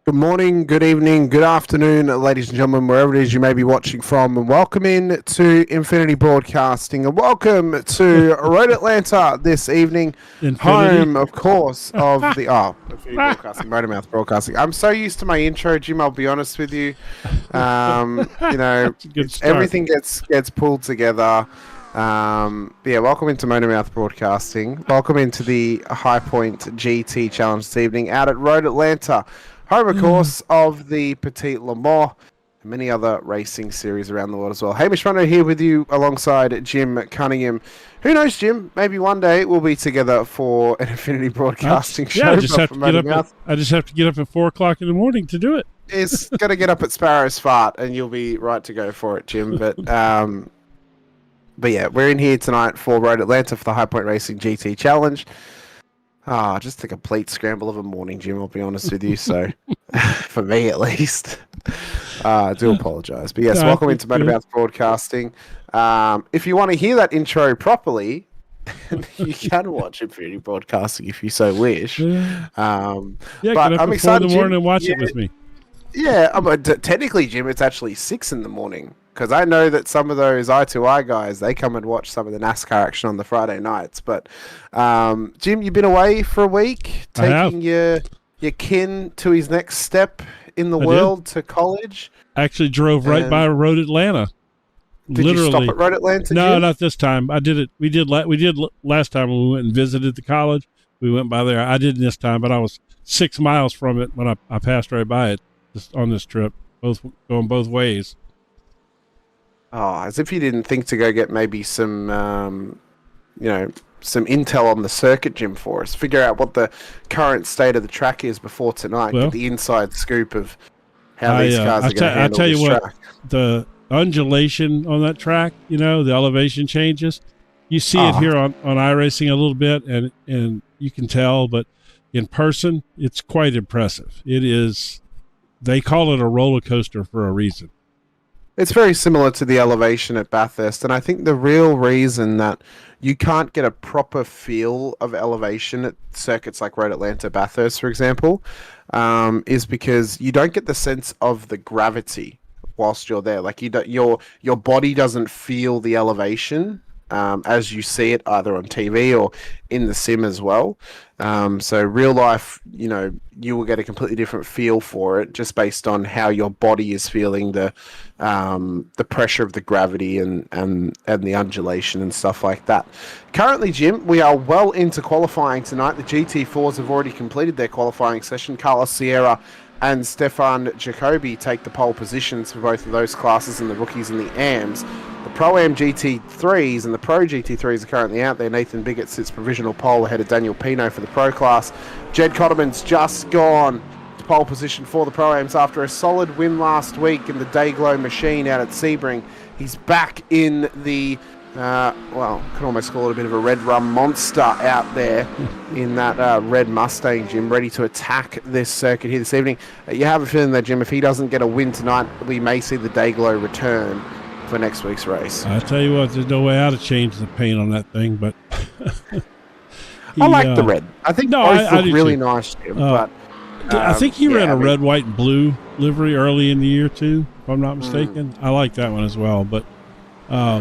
Good morning, good evening, good afternoon, ladies and gentlemen, wherever it is you may be watching from, and welcome in to Infinity Broadcasting, and welcome to Road Atlanta this evening, home, of course, of the Infinity Broadcasting, MotorMouth Broadcasting. I'm so used to my intro, Jim. I'll be honest with you. Everything gets pulled together. Welcome into MotorMouth Broadcasting. Welcome into the High Point GT Challenge this evening out at Road Atlanta. Home, of course, of the Petit Le Mans and many other racing series around the world as well. Hamish Runner here with you alongside Jim Cunningham. Who knows, Jim? Maybe one day we'll be together for an Infinity Broadcasting show. I just have to get up at 4 o'clock in the morning to do it. It's got to get up at Sparrow's Fart, and you'll be right to go for it, Jim. But yeah, we're in here tonight for Road Atlanta for the High Point Racing GT Challenge. Just a complete scramble of a morning, Jim, I'll be honest with you. So, for me at least, I do apologise. But yes, welcome into MotorMouth Broadcasting. If you want to hear that intro properly, you can watch Infinity Broadcasting if you so wish. But I'm excited, in the morning and watch it with me. Yeah, technically, Jim, it's actually 6 in the morning. Because I know that some of those I2I guys, they come and watch some of the NASCAR action on the Friday nights. But, Jim, you've been away for a week, taking your kin to his next step in the world to college. I actually drove right by Road Atlanta. Did you stop at Road Atlanta, No, Jim? not this time. I did it. We did last time when we went and visited the college. We went by there. I didn't this time, but I was 6 miles from it when I passed right by it on this trip, going both ways. Oh, as if you didn't think to go get maybe some, some intel on the circuit, Jim, for us. Figure out what the current state of the track is before tonight. Get the inside scoop of how these cars are going to handle this track. What, the undulation on that track, the elevation changes. You see it here on iRacing a little bit, and you can tell, but in person, it's quite impressive. It is. They call it a roller coaster for a reason. It's very similar to the elevation at Bathurst, and I think the real reason that you can't get a proper feel of elevation at circuits like Road Atlanta, Bathurst, for example, is because you don't get the sense of the gravity whilst you're there. Like your body doesn't feel the elevation as you see it either on TV or in the sim as well. So real life, you will get a completely different feel for it just based on how your body is feeling the pressure of the gravity and the undulation and stuff like that. Currently, Jim, we are well into qualifying tonight. The GT4s have already completed their qualifying session. Carlos Sierra and Stefan Jacobi take the pole positions for both of those classes, and the rookies and the AMs. The Pro-Am GT3s and the Pro GT3s are currently out there. Nathan Biggett sits provisional pole ahead of Daniel Pino for the Pro class. Jed Cotterman's just gone to pole position for the Pro-Ams after a solid win last week in the Dayglow machine out at Sebring. He's back in the, could almost call it a bit of a red rum monster out there in that red Mustang, Jim, ready to attack this circuit here this evening. You have a feeling that, Jim, if he doesn't get a win tonight, we may see the Dayglow return for next week's race. I tell you what, there's no way out to change the paint on that thing, but I like the red. I think both look really nice, Jim, but I think he ran a red, white, and blue livery early in the year too, if I'm not mistaken. I like that one as well, but I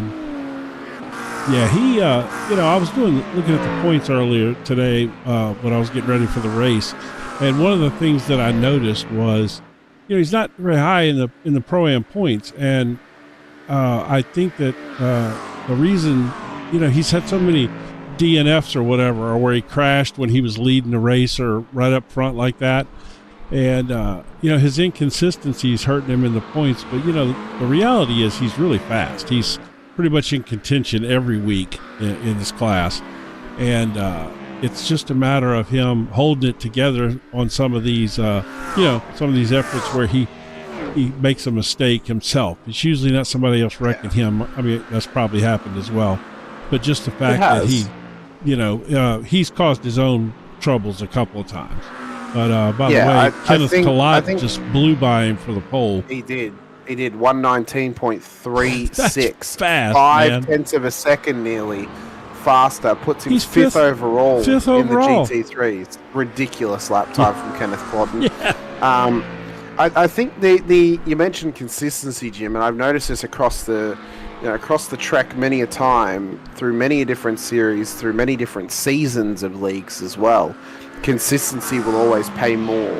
was looking at the points earlier today when I was getting ready for the race, and one of the things that I noticed was, he's not very high in the Pro-Am points, and I think that the reason, he's had so many DNFs or whatever, or where he crashed when he was leading the race or right up front like that. And, his inconsistency is hurting him in the points. But, the reality is he's really fast. He's pretty much in contention every week in this class. And it's just a matter of him holding it together on some of these, efforts where he makes a mistake himself. It's usually not somebody else wrecking him. I mean, that's probably happened as well. But just the fact that he's caused his own troubles a couple of times. But by the way, Kenneth Collide just blew by him for the pole. He did. He did 119.36. That's fast, 5/10 of a second nearly faster. Puts him fifth overall in the GT3. It's ridiculous lap time from Kenneth Clodden. I think the you mentioned consistency, Jim, and I've noticed this across the across the track many a time through many a different series, through many different seasons of leagues as well. Consistency will always pay more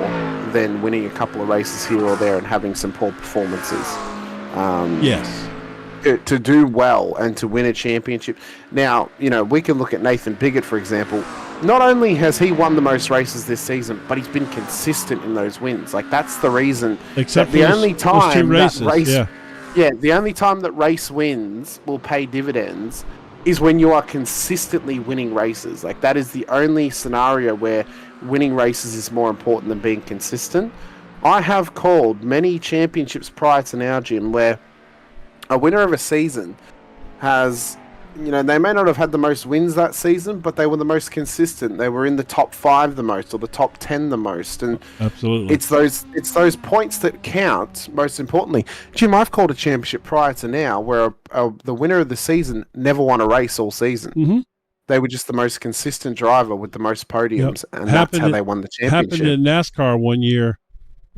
than winning a couple of races here or there and having some poor performances. Yes. To do well and to win a championship. Now, we can look at Nathan Biggett, for example. Not only has he won the most races this season, but he's been consistent in those wins. Like, that's the reason. Except the only time two races, that race, the only time that race wins will pay dividends is when you are consistently winning races. Like, that is the only scenario where winning races is more important than being consistent. I have called many championships prior to now, Jim, where a winner of a season has, they may not have had the most wins that season, but they were the most consistent. They were in the top 5 the most, or the top 10 the most. And absolutely, it's those points that count most importantly. Jim, I've called a championship prior to now where the winner of the season never won a race all season. Mm-hmm. They were just the most consistent driver with the most podiums, and that's how they won the championship. Happened in NASCAR one year.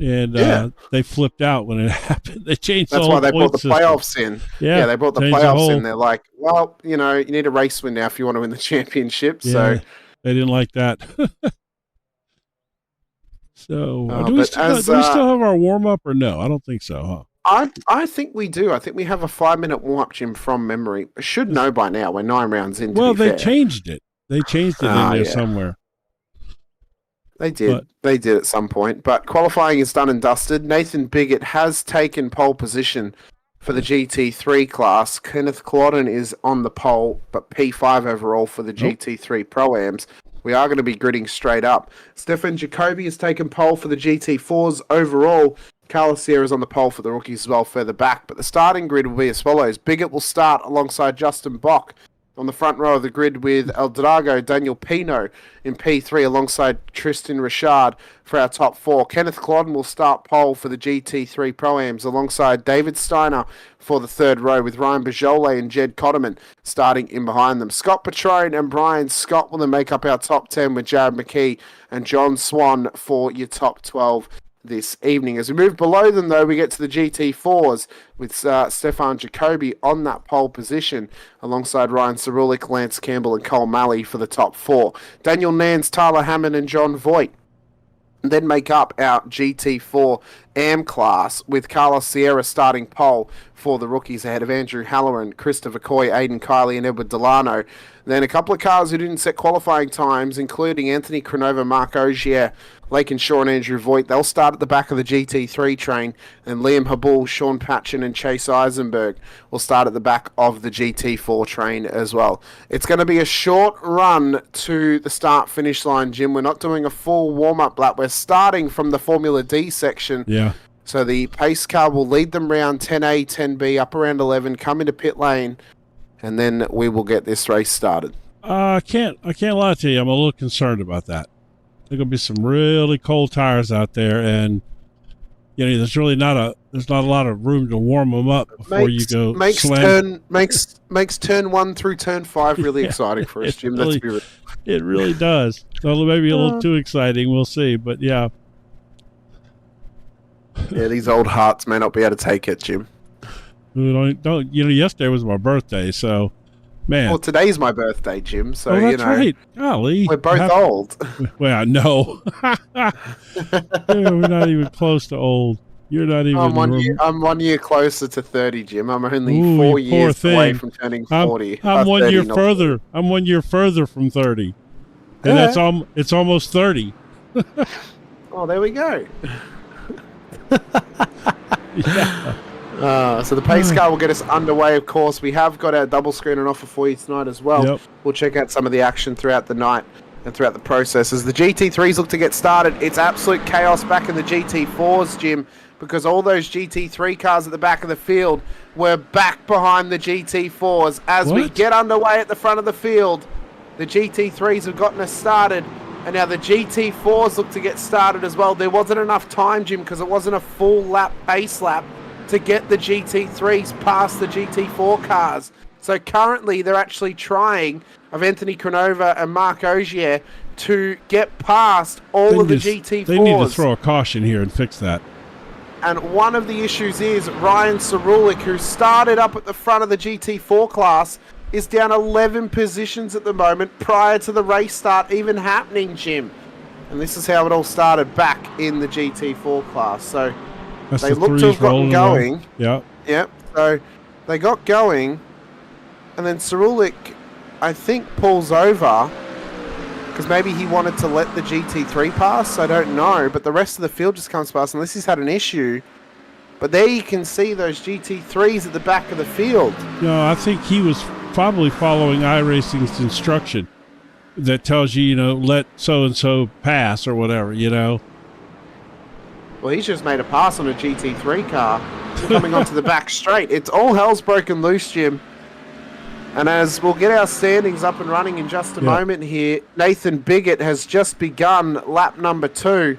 And they flipped out when it happened. They changed the whole That's why they brought the system. Playoffs in. Yeah, they brought the playoffs in. They're like, well, you need a race win now if you want to win the championship. Yeah, so they didn't like that. So do we still have our warm-up or no? I don't think so, huh? I think we do. I think we have a 5-minute warm-up, Jim, from memory. I should know by now. We're 9 rounds in. Well, they changed it. They changed it in there somewhere. They did. They did at some point. But qualifying is done and dusted. Nathan Biggett has taken pole position for the GT3 class. Kenneth Claudin is on the pole, but P5 overall for the GT3 Pro-Ams. We are going to be gridding straight up. Stefan Jacobi has taken pole for the GT4s overall. Carlos Sierra is on the pole for the rookies as well further back. But the starting grid will be as follows. Biggett will start alongside Justin Bock on the front row of the grid with El Drago, Daniel Pino in P3 alongside Tristan Richard for our top 4. Kenneth Claudin will start pole for the GT3 Pro-Ams alongside David Steiner for the third row with Ryan Bajole and Jed Cotterman starting in behind them. Scott Petrone and Brian Scott will then make up our top 10 with Jared McKee and John Swan for your top 12 this evening. As we move below them, though, we get to the GT4s with Stefan Jacobi on that pole position alongside Ryan Cerulik, Lance Campbell and Cole Malley for the top 4. Daniel Nance, Tyler Hammond and John Voigt then make up our GT4 AM class with Carlos Sierra starting pole for the rookies ahead of Andrew Halloran, Christopher Coy, Aidan Kiley and Edward Delano. Then a couple of cars who didn't set qualifying times, including Anthony Cronova, Mark Ogier, Lakin Shaw and Andrew Voigt. They'll start at the back of the GT3 train, and Liam Habul, Sean Patchen and Chase Eisenberg will start at the back of the GT4 train as well. It's going to be a short run to the start-finish line, Jim. We're not doing a full warm-up lap. We're starting from the Formula D section. Yeah. So the pace car will lead them round 10A, 10B, up around 11, come into pit lane, and then we will get this race started. I can't lie to you. I'm a little concerned about that. There's going to be some really cold tires out there, and there's not a lot of room to warm them up before you go. Makes turn 1 through turn 5 really exciting for us, Jim. It really does. So maybe a little too exciting. We'll see, but yeah. Yeah, these old hearts may not be able to take it, Jim. Don't yesterday was my birthday, so man. Well, today's my birthday, Jim. So that's right. Golly, we're both old. Well, no, we're not even close to old. You're not even. I'm 1 year closer to 30, Jim. I'm only 4 years away from turning 40. I'm 1 year further. I'm 1 year further from 30, and it's almost 30. Oh, there we go. Yeah. So the pace car will get us underway, of course. We have got our double screen on offer for you tonight as well. Yep. We'll check out some of the action throughout the night and throughout the process. As the GT3s look to get started, it's absolute chaos back in the GT4s, Jim, because all those GT3 cars at the back of the field were back behind the GT4s. As we get underway at the front of the field, the GT3s have gotten us started. And now the GT4s look to get started as well. There wasn't enough time, Jim, because it wasn't a full lap, pace lap, to get the GT3s past the GT4 cars. So currently they're actually trying, of Anthony Cronova and Mark Ogier, to get past all of the GT4s. They need to throw a caution here and fix that. And one of the issues is Ryan Cerulik, who started up at the front of the GT4 class, is down 11 positions at the moment prior to the race start even happening, Jim. And this is how it all started back in the GT4 class. So That's they the look to threes have gotten rolling going. along. Yeah. Yep. So they got going, and then Cerulik, I think, pulls over because maybe he wanted to let the GT3 pass. I don't know, but the rest of the field just comes past unless he's had an issue. But there you can see those GT3s at the back of the field. No, I think he was probably following iRacing's instruction that tells you, let so-and-so pass or whatever, Well, he's just made a pass on a GT3 car coming onto the back straight. It's all hell's broken loose, Jim. And as we'll get our standings up and running in just a moment here, Nathan Biggett has just begun lap number 2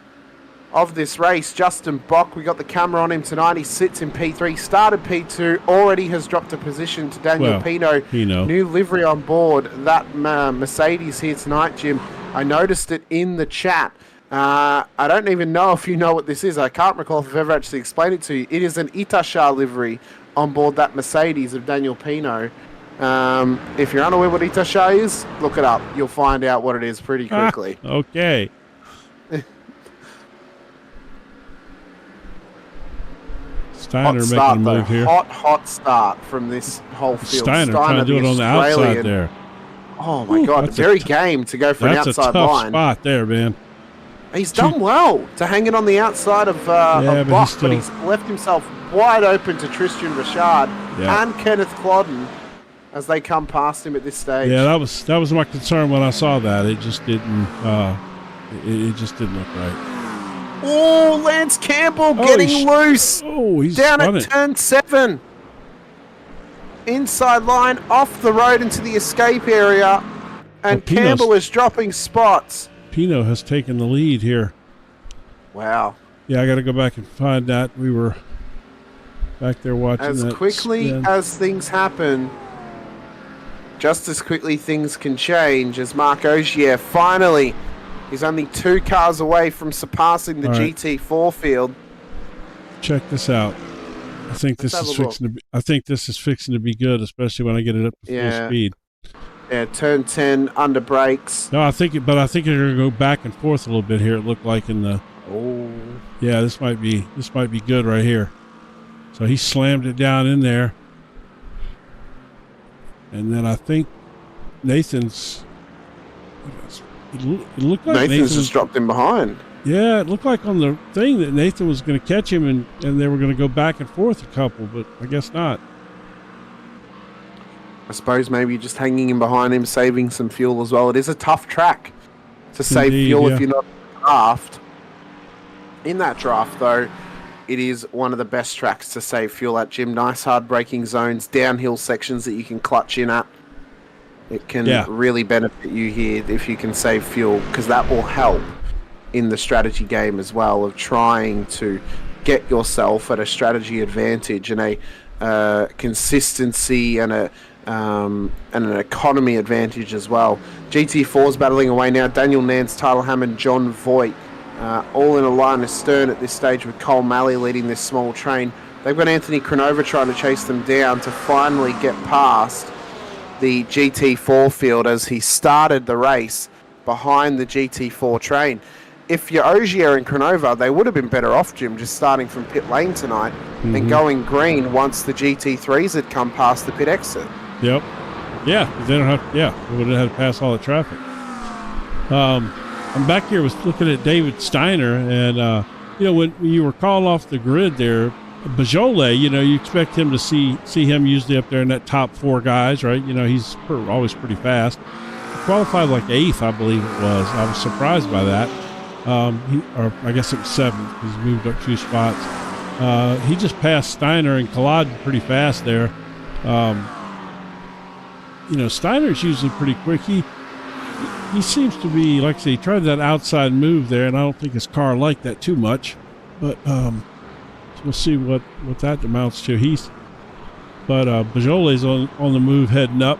of this race. Justin Bock, we got the camera on him tonight. He sits in P3, started P2, already has dropped a position to Daniel Pino. New livery on board. That Mercedes here tonight, Jim. I noticed it in the chat. I don't even know if you know what this is. I can't recall if I've ever actually explained it to you. It is an Itasha livery on board that Mercedes of Daniel Pino. If you're unaware what Itasha is, look it up. You'll find out what it is pretty quickly. Okay. Steiner making a move here. Hot start from this whole field. Steiner trying to do it on the outside there. Oh my God, very game to go for an outside line. That's a tough line. spot there, man. He's done well to hang it on the outside of Bock, but he's left himself wide open to Tristan Richard and Kenneth Clodden as they come past him at this stage. Yeah, that was my concern when I saw that. It just didn't it just didn't look right. Oh, Lance Campbell getting loose. Oh, he's down at turn 7. Inside line, off the road into the escape area. And Campbell is dropping spots. Pino has taken the lead here. Wow. Yeah, I got to go back and find that. We were back there watching as that. As quickly as things happen, just as quickly things can change as Marc Ogier finally is only 2 cars away from surpassing the GT4 field. Check this out. I think this is fixing to be good, especially when I get it up to full speed. Yeah, turn 10 under brakes. No, I think they're going to go back and forth a little bit here. It looked like in the. Oh. Yeah, this might be good right here. So he slammed it down in there, and then I think Nathan's. It looked like Nathan's just dropped him behind. Yeah, it looked like on the thing that Nathan was going to catch him and they were going to go back and forth a couple, but I guess not. I suppose maybe just hanging him behind him, saving some fuel as well. It is a tough track to save fuel if you're not in the draft. In that draft, though, it is one of the best tracks to save fuel at, Jim. Nice hard braking zones, downhill sections that you can clutch in at. It can really benefit you here if you can save fuel, because that will help in the strategy game as well, of trying to get yourself at a strategy advantage and a consistency and an economy advantage as well. GT4's battling away now. Daniel Nance, Tyler Hammond, John Voight, all in a line astern at this stage, with Cole Malley leading this small train. They've got Anthony Cronova trying to chase them down to finally get past the GT4 field as he started the race behind the GT4 train. If you're Ogier and Cronova, they would have been better off, Jim, just starting from pit lane tonight and going green once the GT3s had come past the pit exit. Yep. Yeah, they don't have. Yeah, we would have had to pass all the traffic. I'm back here was looking at David Steiner, and when you were calling off the grid there, Beaujolais, you expect him to see him usually up there in that top 4 guys, right? He's always pretty fast. He qualified like 8th, I believe it was. I was surprised by that. Or I guess it was 7th. He's moved up 2 spots. He just passed Steiner and Collado pretty fast there. Steiner's usually pretty quick. He seems to be, like I say, he tried that outside move there, and I don't think his car liked that too much. But we'll see what that amounts to. But Beaujolais on the move heading up.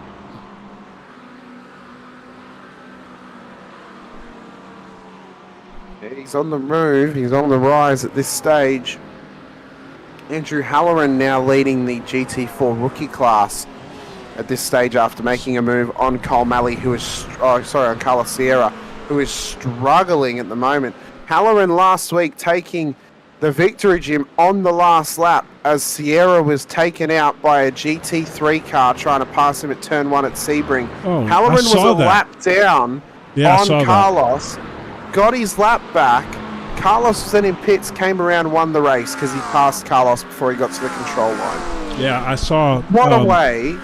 He's on the move. He's on the rise at this stage. Andrew Halloran now leading the GT4 rookie class at this stage after making a move on Cole Malley, on Carlos Sierra, who is struggling at the moment. Halloran last week taking the victory, Jim, on the last lap as Sierra was taken out by a GT3 car trying to pass him at turn 1 at Sebring. Halloran was a lap down on Carlos, got his lap back. Carlos was then in pits, came around, won the race because he passed Carlos before he got to the control line. Yeah, I saw. What a way.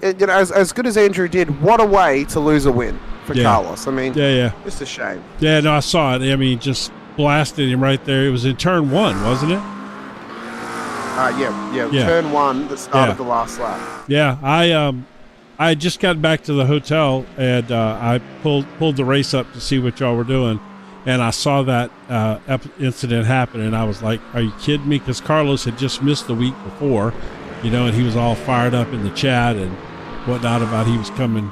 As good as Andrew did, what a way to lose a win for Carlos. I mean, just a shame. Yeah, no, I saw it. I mean, just blasted him right there. It was in turn 1, wasn't it? Yeah. Turn 1, the start of the last lap. Yeah, I just got back to the hotel and I pulled the race up to see what y'all were doing, and I saw that incident happen, and I was like, "Are you kidding me?" Because Carlos had just missed the week before, and he was all fired up in the chat and whatnot about he was coming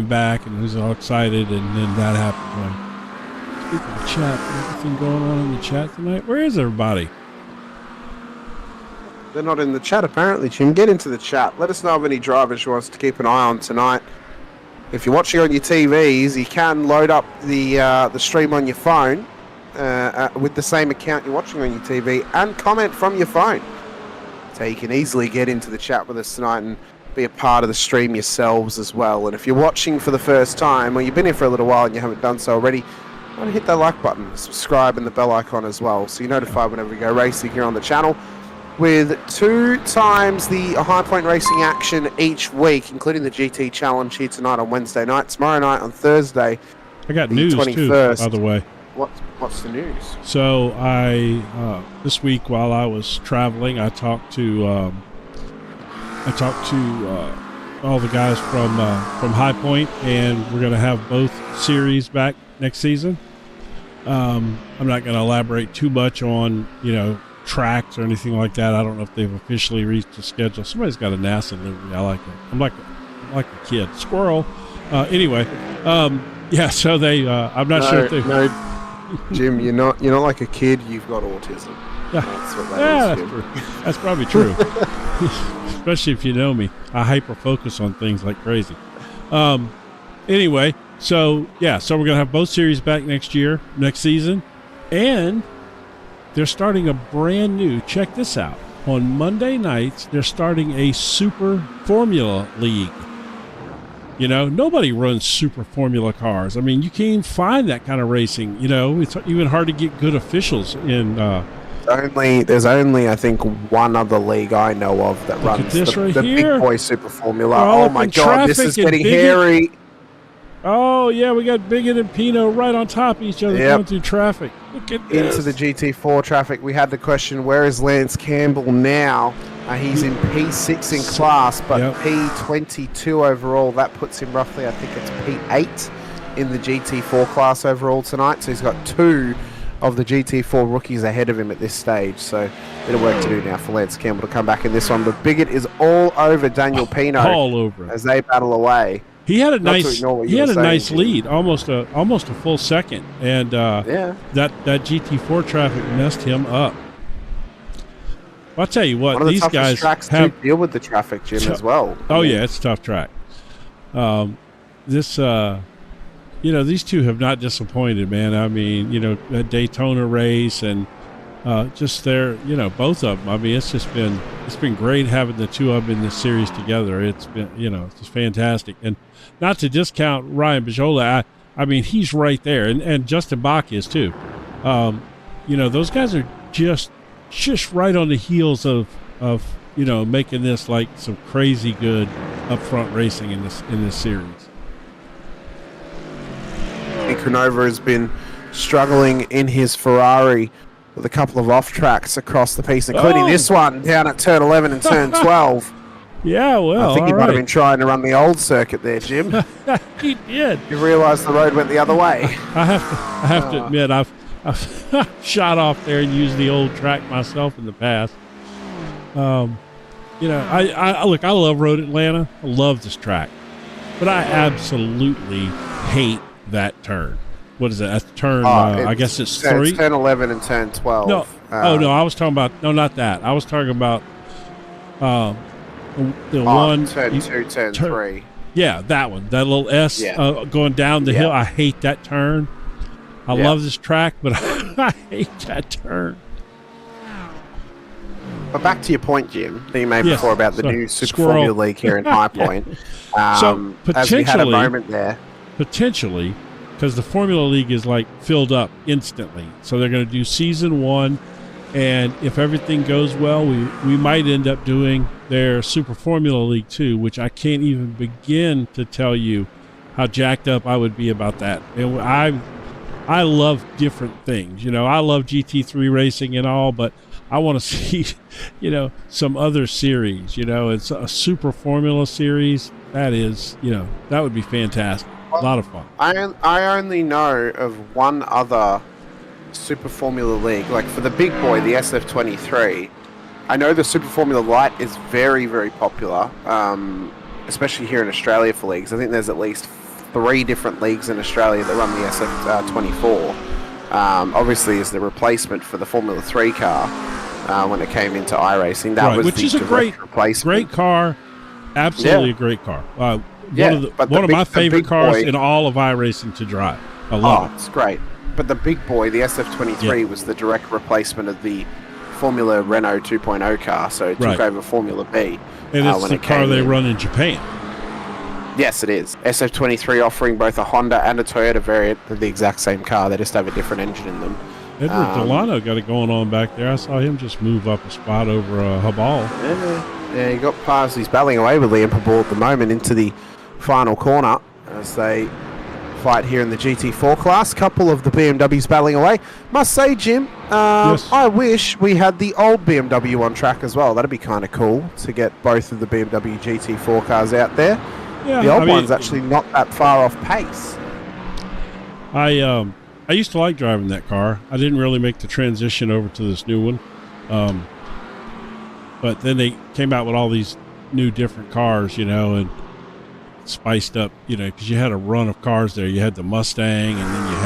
back, and he was all excited, and then that happened. Speaking of chat, anything going on in the chat tonight? Where is everybody? They're not in the chat apparently, Jim. Get into the chat. Let us know of any drivers you want us to keep an eye on tonight. If you're watching on your TVs, you can load up the stream on your phone with the same account you're watching on your TV and comment from your phone. So you can easily get into the chat with us tonight and be a part of the stream yourselves as well. And if you're watching for the first time, or you've been here for a little while and you haven't done so already, why don't you hit that like button, subscribe, and the bell icon as well, so you're notified whenever we go racing here on the channel, with 2 times the High Point Racing action each week, including the GT Challenge here tonight on Wednesday night, tomorrow night on Thursday. I got news 21st. too, by the way. What's the news? So I this week while I was traveling, I talked to all the guys from High Point, and we're going to have both series back next season. I'm not going to elaborate too much on tracks or anything like that. I don't know if they've officially reached the schedule. Somebody's got a NASA livery. I like it. I'm like a kid. Squirrel. Anyway, so they. I'm not sure if they. No, Jim, you're not like a kid. You've got autism. Yeah, that's what that is, Jim. That's probably true. Especially if you know me, I hyper focus on things like crazy. Anyway, so we're gonna have both series back next season, and they're starting a brand new. Check this out. On Monday nights, they're starting a Super Formula League. Nobody runs Super Formula cars. I mean, you can't even find that kind of racing. It's even hard to get good officials in. There's only I think one other league I know of that runs the big boy Super Formula. Oh my God, this is getting hairy. Oh yeah, we got Bigot and Pino right on top of each other going through traffic. Look at this. Into the GT4 traffic. We had the question, where is Lance Campbell now? He's in P6 in class, but P22 overall. That puts him roughly, I think it's P8 in the GT4 class overall tonight. So he's got 2 of the GT4 rookies ahead of him at this stage. So a bit of work to do now for Lance Campbell to come back in this one. But Bigot is all over Daniel Pino all over as they battle away. He had a nice lead, almost a full second, and that GT4 traffic messed him up. I'll tell you what, these guys tracks to deal with the traffic, Jim, as well. It's a tough track. These two have not disappointed, man. I mean, a Daytona race and just both of them. I mean, it's been great having the 2 of them in this series together. It's been, it's just fantastic. And not to discount Ryan Bajola, I mean, he's right there, and Justin Bach is too. Those guys are just right on the heels of making this like some crazy good upfront racing in this series. Cronova has been struggling in his Ferrari with a couple of off tracks across the piece, including this one down at turn 11 and turn 12. Yeah, well, I think he might have been trying to run the old circuit there, Jim. He did. You realised the road went the other way. I have to admit, I've shot off there and used the old track myself in the past. I love Road Atlanta. I love this track, but I absolutely hate that turn. What is it? That's turn. I guess it's 3. It's turn 11 and turn 12. No, Oh no, I was talking about not that. I was talking about the one turn 2, turn 3. Yeah, that one. That little S going down the hill. I hate that turn. I love this track, but I hate that turn. But back to your point, Jim, that you made before about the new Super Formula League here in High Point. So as we had a moment there. Potentially, because the Formula League is like filled up instantly. So they're going to do season 1. And if everything goes well, we might end up doing their Super Formula League 2, which I can't even begin to tell you how jacked up I would be about that. And I love different things. You know, I love GT3 racing and all, but I want to see, you know, some other series. You know, it's a Super Formula series. That is, you know, that would be fantastic. A lot of fun. I only know of one other Super Formula League, like for the big boy, the SF23. I know the Super Formula Light is very, very popular, especially here in Australia for leagues. I think there's at least 3 different leagues in Australia that run the SF24. Obviously, is the replacement for the Formula 3 car when it came into iRacing. That was which is a great replacement. Great car, absolutely a great car. One of my favorite cars in all of iRacing to drive. I love it. It's great. But the big boy, the SF23, was the direct replacement of the Formula Renault 2.0 car, so it took over Formula B. And it's the car they run in Japan. Yes, it is. SF23 offering both a Honda and a Toyota variant of the exact same car. They just have a different engine in them. Edward Delano got it going on back there. I saw him just move up a spot over Habal. Yeah, he got past. He's battling away with Liam Pabal at the moment into the final corner as they fight here in the GT4 class. Couple of the BMWs battling away. Must say, Jim, I wish we had the old BMW on track as well. That'd be kind of cool to get both of the BMW GT4 cars out there. Yeah, the old one's actually not that far off pace. I used to like driving that car. I didn't really make the transition over to this new one. But then they came out with all these new different cars, you know, and spiced up, you know, because you had a run of cars there. You had the Mustang, and then you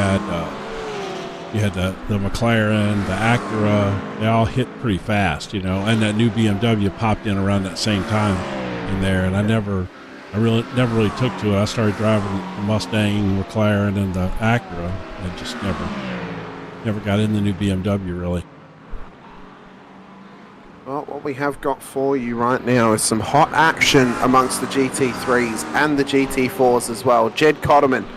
had the McLaren, the Acura. They all hit pretty fast, you know, and that new BMW popped in around that same time in there, and I never really took to it. I started driving the Mustang, McLaren, and the Acura, and just never got in the new BMW really. Well, what we have got for you right now is some hot action amongst the GT3s and the GT4s as well. Jed Cotterman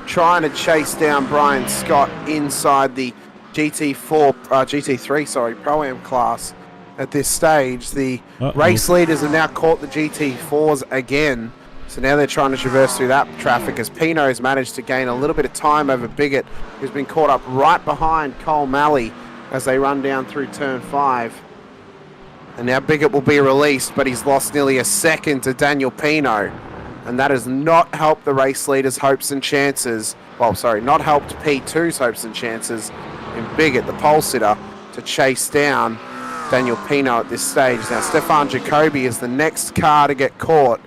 trying to chase down Brian Scott inside the GT3 Pro-Am class at this stage. The race leaders have now caught the GT4s again. So now they're trying to traverse through that traffic as Pino has managed to gain a little bit of time over Biggett, who's been caught up right behind Cole Malley as they run down through turn 5. And now Biggett will be released, but he's lost nearly a second to Daniel Pino. And that has not helped the race leaders' hopes and chances. Well, sorry, not helped P2's hopes and chances in Biggett, the pole sitter, to chase down Daniel Pino at this stage. Now, Stefan Jacobi is the next car to get caught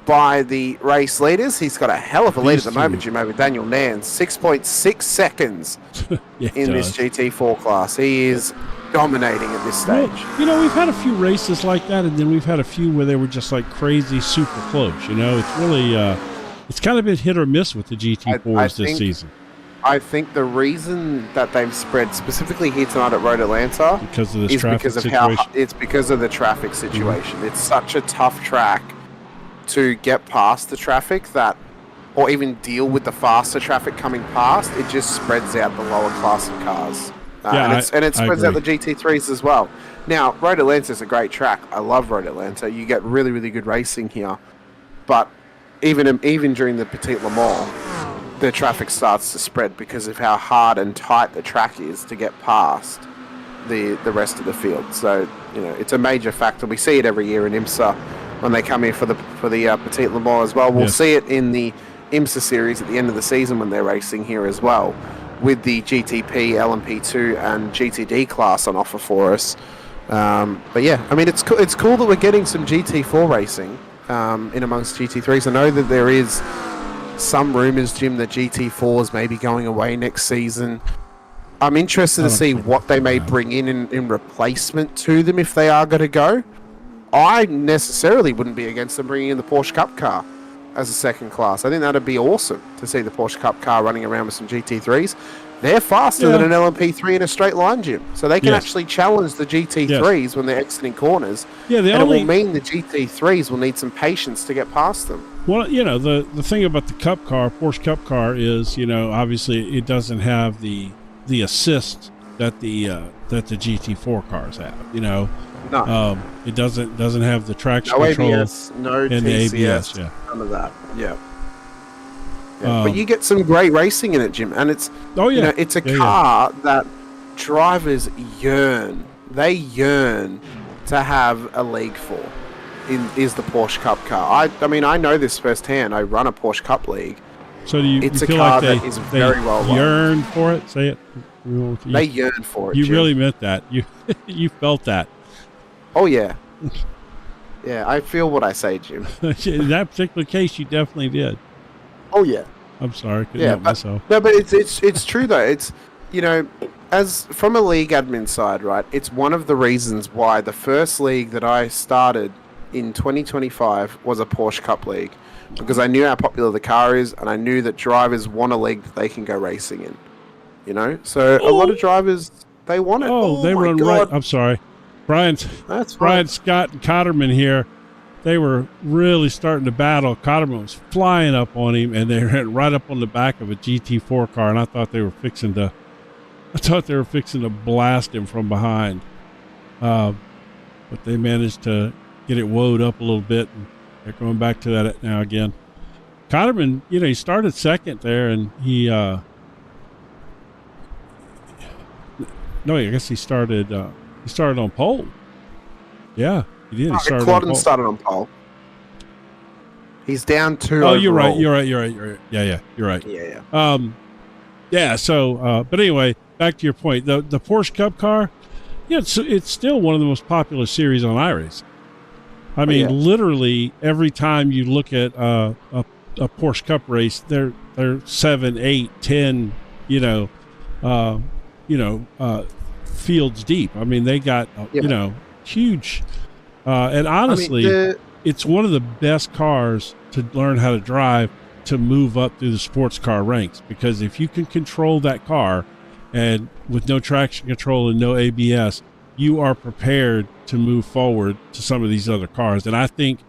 by the race leaders. He's got a hell of a lead at the moment, Jim, over Daniel Nance. 6.6 seconds in this GT4 class. He is dominating at this stage. Well, you know, we've had a few races like that, and then we've had a few where they were just like crazy super close. You know, it's really it's kind of been hit or miss with the GT4s this season. I think the reason that they've spread specifically here tonight at Road Atlanta because of this is because of it's because of the traffic situation. Mm-hmm. It's such a tough track to get past the traffic that, or even deal with the faster traffic coming past. It just spreads out the lower class of cars. And it spreads out the GT3s as well. Now, Road Atlanta is a great track. I love Road Atlanta. You get really, really good racing here. But even during the Petit Le Mans, the traffic starts to spread because of how hard and tight the track is to get past the rest of the field. So, you know, it's a major factor. We see it every year in IMSA when they come here for the Petit Le Mans as well. We'll see it in the IMSA series at the end of the season when they're racing here as well, with the GTP, LMP2 and GTD class on offer for us. But yeah, I mean, it's cool that we're getting some GT4 racing in amongst GT3s. I know that there is some rumours, Jim, that GT4s may be going away next season. I'm interested I to don't see think what they may that. bring in replacement to them if they are going to go. I necessarily wouldn't be against them bringing in the Porsche Cup car as a second class. I think that'd be awesome to see the Porsche Cup car running around with some GT3s. They're faster than an LMP3 in a straight line, Jim. So they can actually challenge the GT3s when they're exiting corners. Yeah, And it will mean the GT3s will need some patience to get past them. Well, the thing about the Cup car, Porsche Cup car, is obviously it doesn't have the assist that the GT4 cars have. No. It doesn't have the traction No control, ABS, no and TCS, the ABS. Yeah, none of that. Yeah. But you get some great racing in it, Jim, and it's it's a car that drivers yearn. They yearn to have a league for. Is the Porsche Cup car. I mean, I know this firsthand. I run a Porsche Cup league. So it's a car that is very well yearn for it? Say it. They yearn for it. You Jim. really meant that. You felt that. Oh yeah. Yeah, I feel what I say, Jim. In that particular case, you definitely did. Oh yeah. I'm sorry, I couldn't help myself. No, but it's true though. It's as from a league admin side, right? It's one of the reasons why the first league that I started in 2025 was a Porsche Cup league, because I knew how popular the car is, and I knew that drivers want a league that they can go racing in. So a lot of drivers they want it. Oh, they run right. I'm sorry, Brian Scott and Cotterman here. They were really starting to battle. Cotterman was flying up on him, and they ran right up on the back of a GT4 car, and I thought they were fixing to blast him from behind. But they managed to get it woed up a little bit, and they're going back to that now again. Cotterman, he started second there, and he I guess he started on pole. Yeah, he did. He started started on pole. He's down 2 Oh, overall. you're right. Yeah, you're right. Yeah. So, but anyway, back to your point. The Porsche Cup car, it's still one of the most popular series on iRacing. I mean, literally every time you look at a Porsche Cup race, they're 7, 8, 10, fields deep. I mean, they got huge. And honestly, it's one of the best cars to learn how to drive to move up through the sports car ranks, because if you can control that car, and with no traction control and no ABS, you are prepared to move forward to some of these other cars. And I think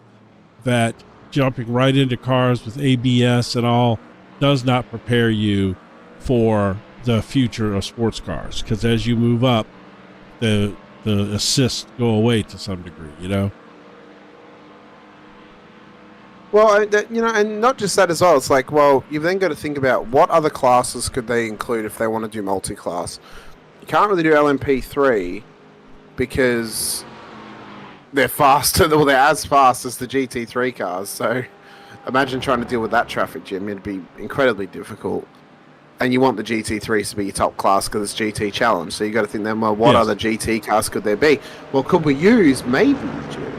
that jumping right into cars with ABS and all does not prepare you for the future of sports cars, because as you move up, the assists go away to some degree, Well, and not just that as well. It's like, well, you've then got to think about what other classes could they include if they want to do multi-class. You can't really do LMP3 because they're faster, or they're as fast as the GT3 cars. So imagine trying to deal with that traffic, Jim. It'd be incredibly difficult. And you want the GT3s to be your top class because it's GT Challenge. So you got to think then, well, what other GT cars could there be? Well, could we use maybe, Jim?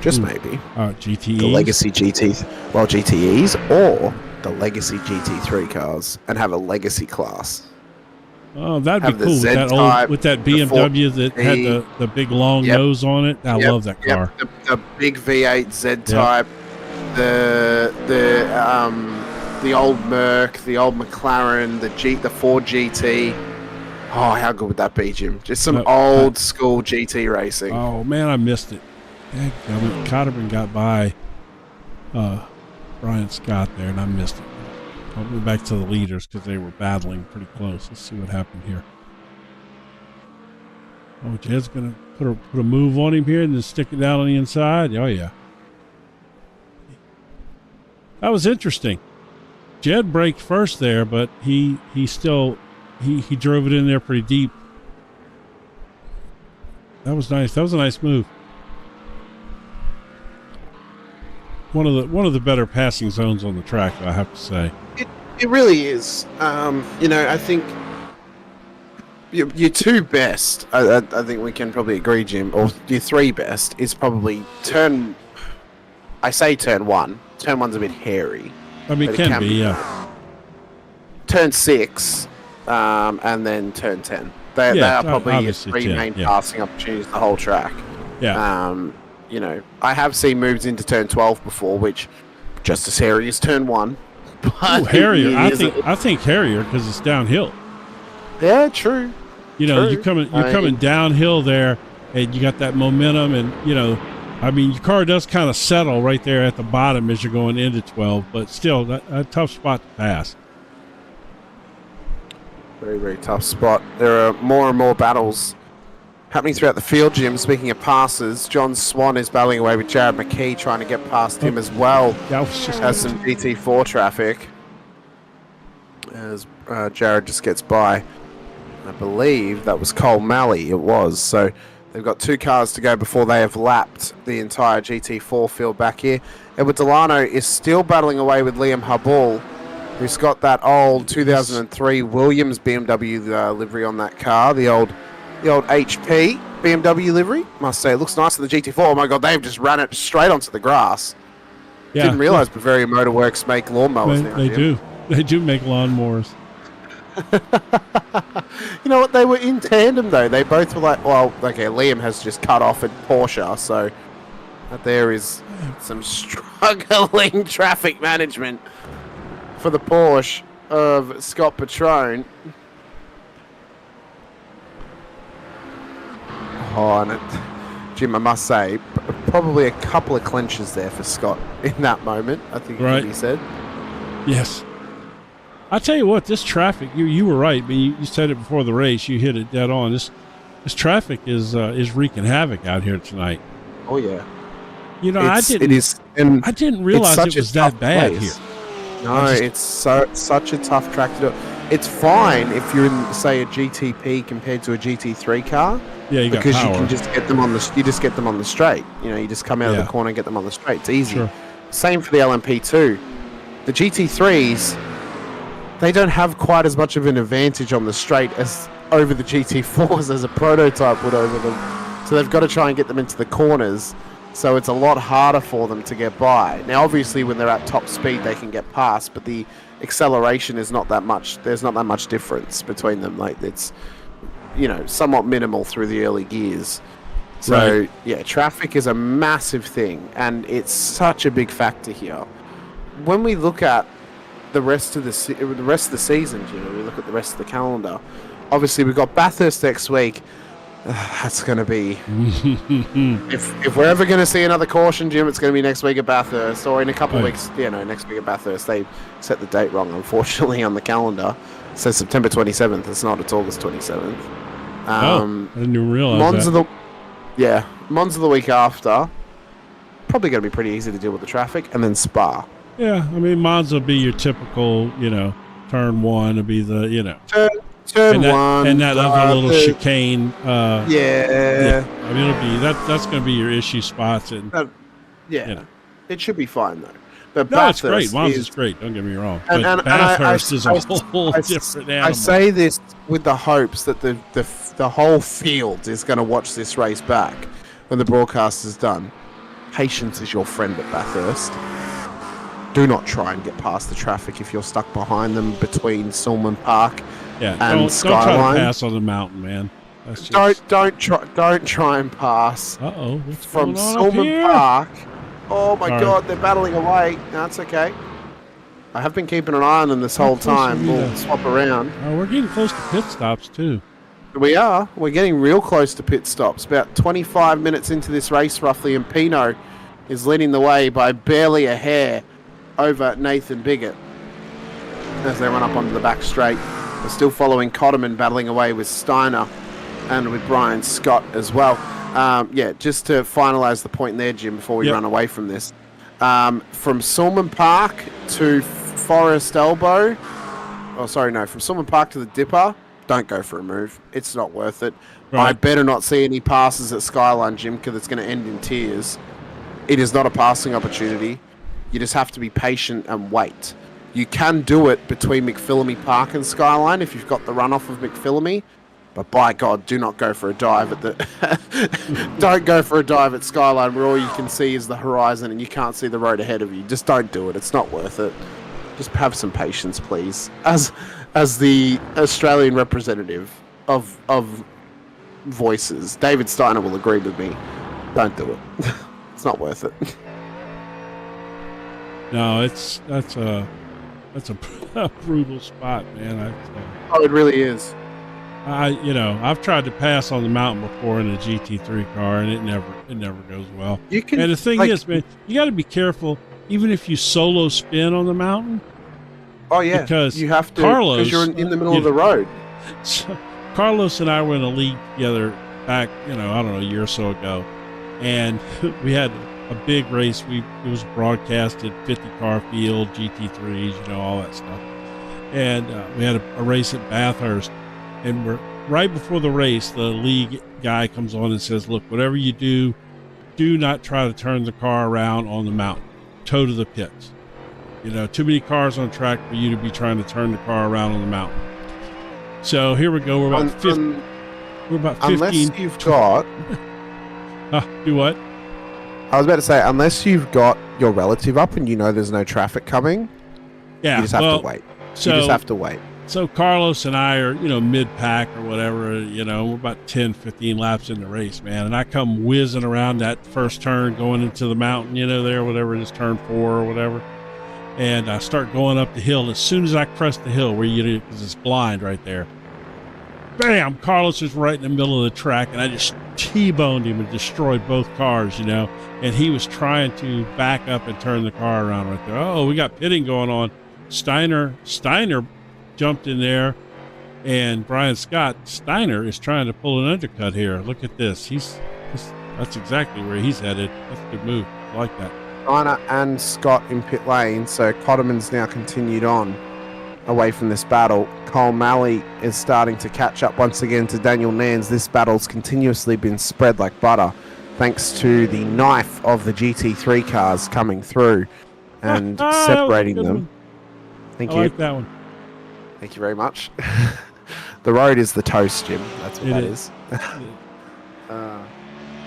Just maybe. GTEs? The legacy GTEs or the legacy GT3 cars and have a legacy class. Oh, that'd have be cool. With that BMW that had the big long nose on it. I love that car. The big V8 Z-Type, the old Merc, the old McLaren, the Ford GT. Oh, how good would that be, Jim? Just some old school GT racing. Oh man, I missed it. Cotterman got by Brian Scott there, and I missed it. I'll go back to the leaders because they were battling pretty close. Let's see what happened here. Oh, Jed's going to put a move on him here and then stick it down on the inside. Oh, yeah. That was interesting. Jed braked first there, but he still drove it in there pretty deep. That was nice. That was a nice move. One of the better passing zones on the track, I have to say. It really is. I think your two best, I think we can probably agree, Jim, or your three best is probably turn 1. Turn 1's a bit hairy. I mean, it can be, yeah. Turn 6 and then turn 10. They Yeah, are probably your obviously 3 10, main yeah. passing opportunities the whole track. Yeah. You know, I have seen moves into turn 12 before, which just as hairy as turn 1. But Ooh, Harrier. it is I think Harrier because it's downhill. yeah, true. You know, True. you're coming downhill there, and you got that momentum, and you know, I mean, your car does kind of settle right there at the bottom as you're going into 12, but still, a tough spot to pass. Very, very tough spot. There are more and more battles happening throughout the field, Jim. Speaking of passes, John Swan is battling away with Jared McKee, trying to get past him as well. That was just Has some GT4 traffic as Jared just gets by. I believe that was Cole Malley. It was. So they've got 2 cars to go before they have lapped the entire GT4 field back here. Edward Delano is still battling away with Liam Hubble, who's got that old 2003 Williams BMW livery on that car. The old HP BMW livery. Must say, it looks nice in the GT4. Oh my God, they've just ran it straight onto the grass. yeah. Didn't realize Bavaria Motorworks make lawnmowers now, They Jim. do. They do make lawnmowers. You know what? They were in tandem though. They both were like, well, okay, Liam has just cut off at Porsche, so there is some struggling traffic management for the Porsche of Scott Petrone. Oh, and Jim, I must say, probably a couple of clinches there for Scott in that moment, I think Right. he said. Yes. I tell you what, this traffic, you were right. I mean, you said it before the race. You hit it dead on. This traffic is wreaking havoc out here tonight. Oh yeah. You know, It is, and I didn't realize such it a was that tough bad place. here. No, it's such a tough track to do. It's fine if you're in, say, a GTP compared to a GT3 car. Yeah, you got because power. you can just get them on the straight. You know, you just come out of Yeah. the corner and get them on the straight. It's easy. Sure. Same for the LMP2. The GT3s, they don't have quite as much of an advantage on the straight as over the GT4s as a prototype would over them. So they've got to try and get them into the corners. So it's a lot harder for them to get by. Now, obviously, when they're at top speed, they can get past, but the acceleration is not that much. There's not that much difference between them. Like, it's, you know, somewhat minimal through the early gears. So, Right. yeah, traffic is a massive thing, and it's such a big factor here. When we look at the rest of the season, you know, we look at the rest of the calendar. Obviously, we've got Bathurst next week. That's going to be... if we're ever going to see another caution, Jim, it's going to be next week at Bathurst, or in a couple of weeks, you know, next week at Bathurst. They set the date wrong, unfortunately, on the calendar. It says September 27th. It's not. It's August 27th. I didn't even realize that. Monza the week after. Probably going to be pretty easy to deal with the traffic. And then Spa. Yeah, I mean, Monza will be your typical, you know, turn 1 will be the, you know. Turn 1. And that other little chicane. Yeah. I mean, it'll be, that's going to be your issue spots. And yeah. You know. It should be fine, though. But no, it's great. Bathurst Monza's great. Don't get me wrong. And But Bathurst is a whole different animal. I say this with the hopes that the whole field is going to watch this race back when the broadcast is done. Patience is your friend at Bathurst. Do not try and get past the traffic if you're stuck behind them between Silman Park and don't Skyline. try to pass on the mountain, man. That's just... Don't try and pass What's from going on up Silman here? Park. Oh my Sorry. God, they're battling away. No, it's okay. I have been keeping an eye on them this whole close are time. we We'll to- swap around. We're getting close to pit stops too. We are. We're getting real close to pit stops. About 25 minutes into this race, roughly, and Pino is leading the way by barely a hair over Nathan Biggett as they run up onto the back straight. We're still following Cotterman battling away with Steiner and with Brian Scott as well. Just to finalise the point there, Jim, before we run away from this. From Silman Park to Forest Elbow, from Silman Park to the Dipper, don't go for a move. It's not worth it. Right. I better not see any passes at Skyline, Jim, because it's going to end in tears. It is not a passing opportunity. You just have to be patient and wait. You can do it between McPhillamy Park and Skyline if you've got the runoff of McPhillamy. But by God, do not go for a dive at the... Don't go for a dive at Skyline where all you can see is the horizon and you can't see the road ahead of you. Just don't do it. It's not worth it. just have some patience, please. As the Australian representative of voices, David Steiner will agree with me. Don't do it. It's not worth it. No, that's a brutal spot, man. Oh, it really is. I've tried to pass on the mountain before in a GT3 car, and it never goes well. You can, and the thing is, man, you got to be careful, even if you solo spin on the mountain. Oh yeah, because you have to, Carlos, because you're in the middle of the road. So Carlos and I were in a league together back, I don't know, a year or so ago, and we had a big race. It was broadcasted, 50-car field, GT3s, all that stuff. And we had a race at Bathurst, and we're right before the race. The league guy comes on and says, "Look, whatever you do not try to turn the car around on the mountain. Toe to the pits. Too many cars on track for you to be trying to turn the car around on the mountain." So here we go. We're about 15. Unless you've got. Do what? I was about to say, unless you've got your relative up and there's no traffic coming, yeah, you just have to wait. So, you just have to wait. So Carlos and I are, mid-pack or whatever, we're about 10, 15 laps in the race, man. And I come whizzing around that first turn going into the mountain, there, whatever it is, turn 4 or whatever. And I start going up the hill. As soon as I crest the hill, because it's blind right there, bam, Carlos is right in the middle of the track, and I just T-boned him and destroyed both cars, and he was trying to back up and turn the car around right there. Oh, we got pitting going on. Steiner jumped in there, and Brian Scott Steiner is trying to pull an undercut here. Look at this. That's exactly where he's headed. That's a good move. I like that. Steiner and Scott in pit lane, so Cotterman's now continued on away from this battle. Cole Malley is starting to catch up once again to Daniel Nans. This battle's continuously been spread like butter thanks to the knife of the GT3 cars coming through and separating them. One. Thank I you. like that one. Thank you very much. The road is the toast, Jim. That's what that is.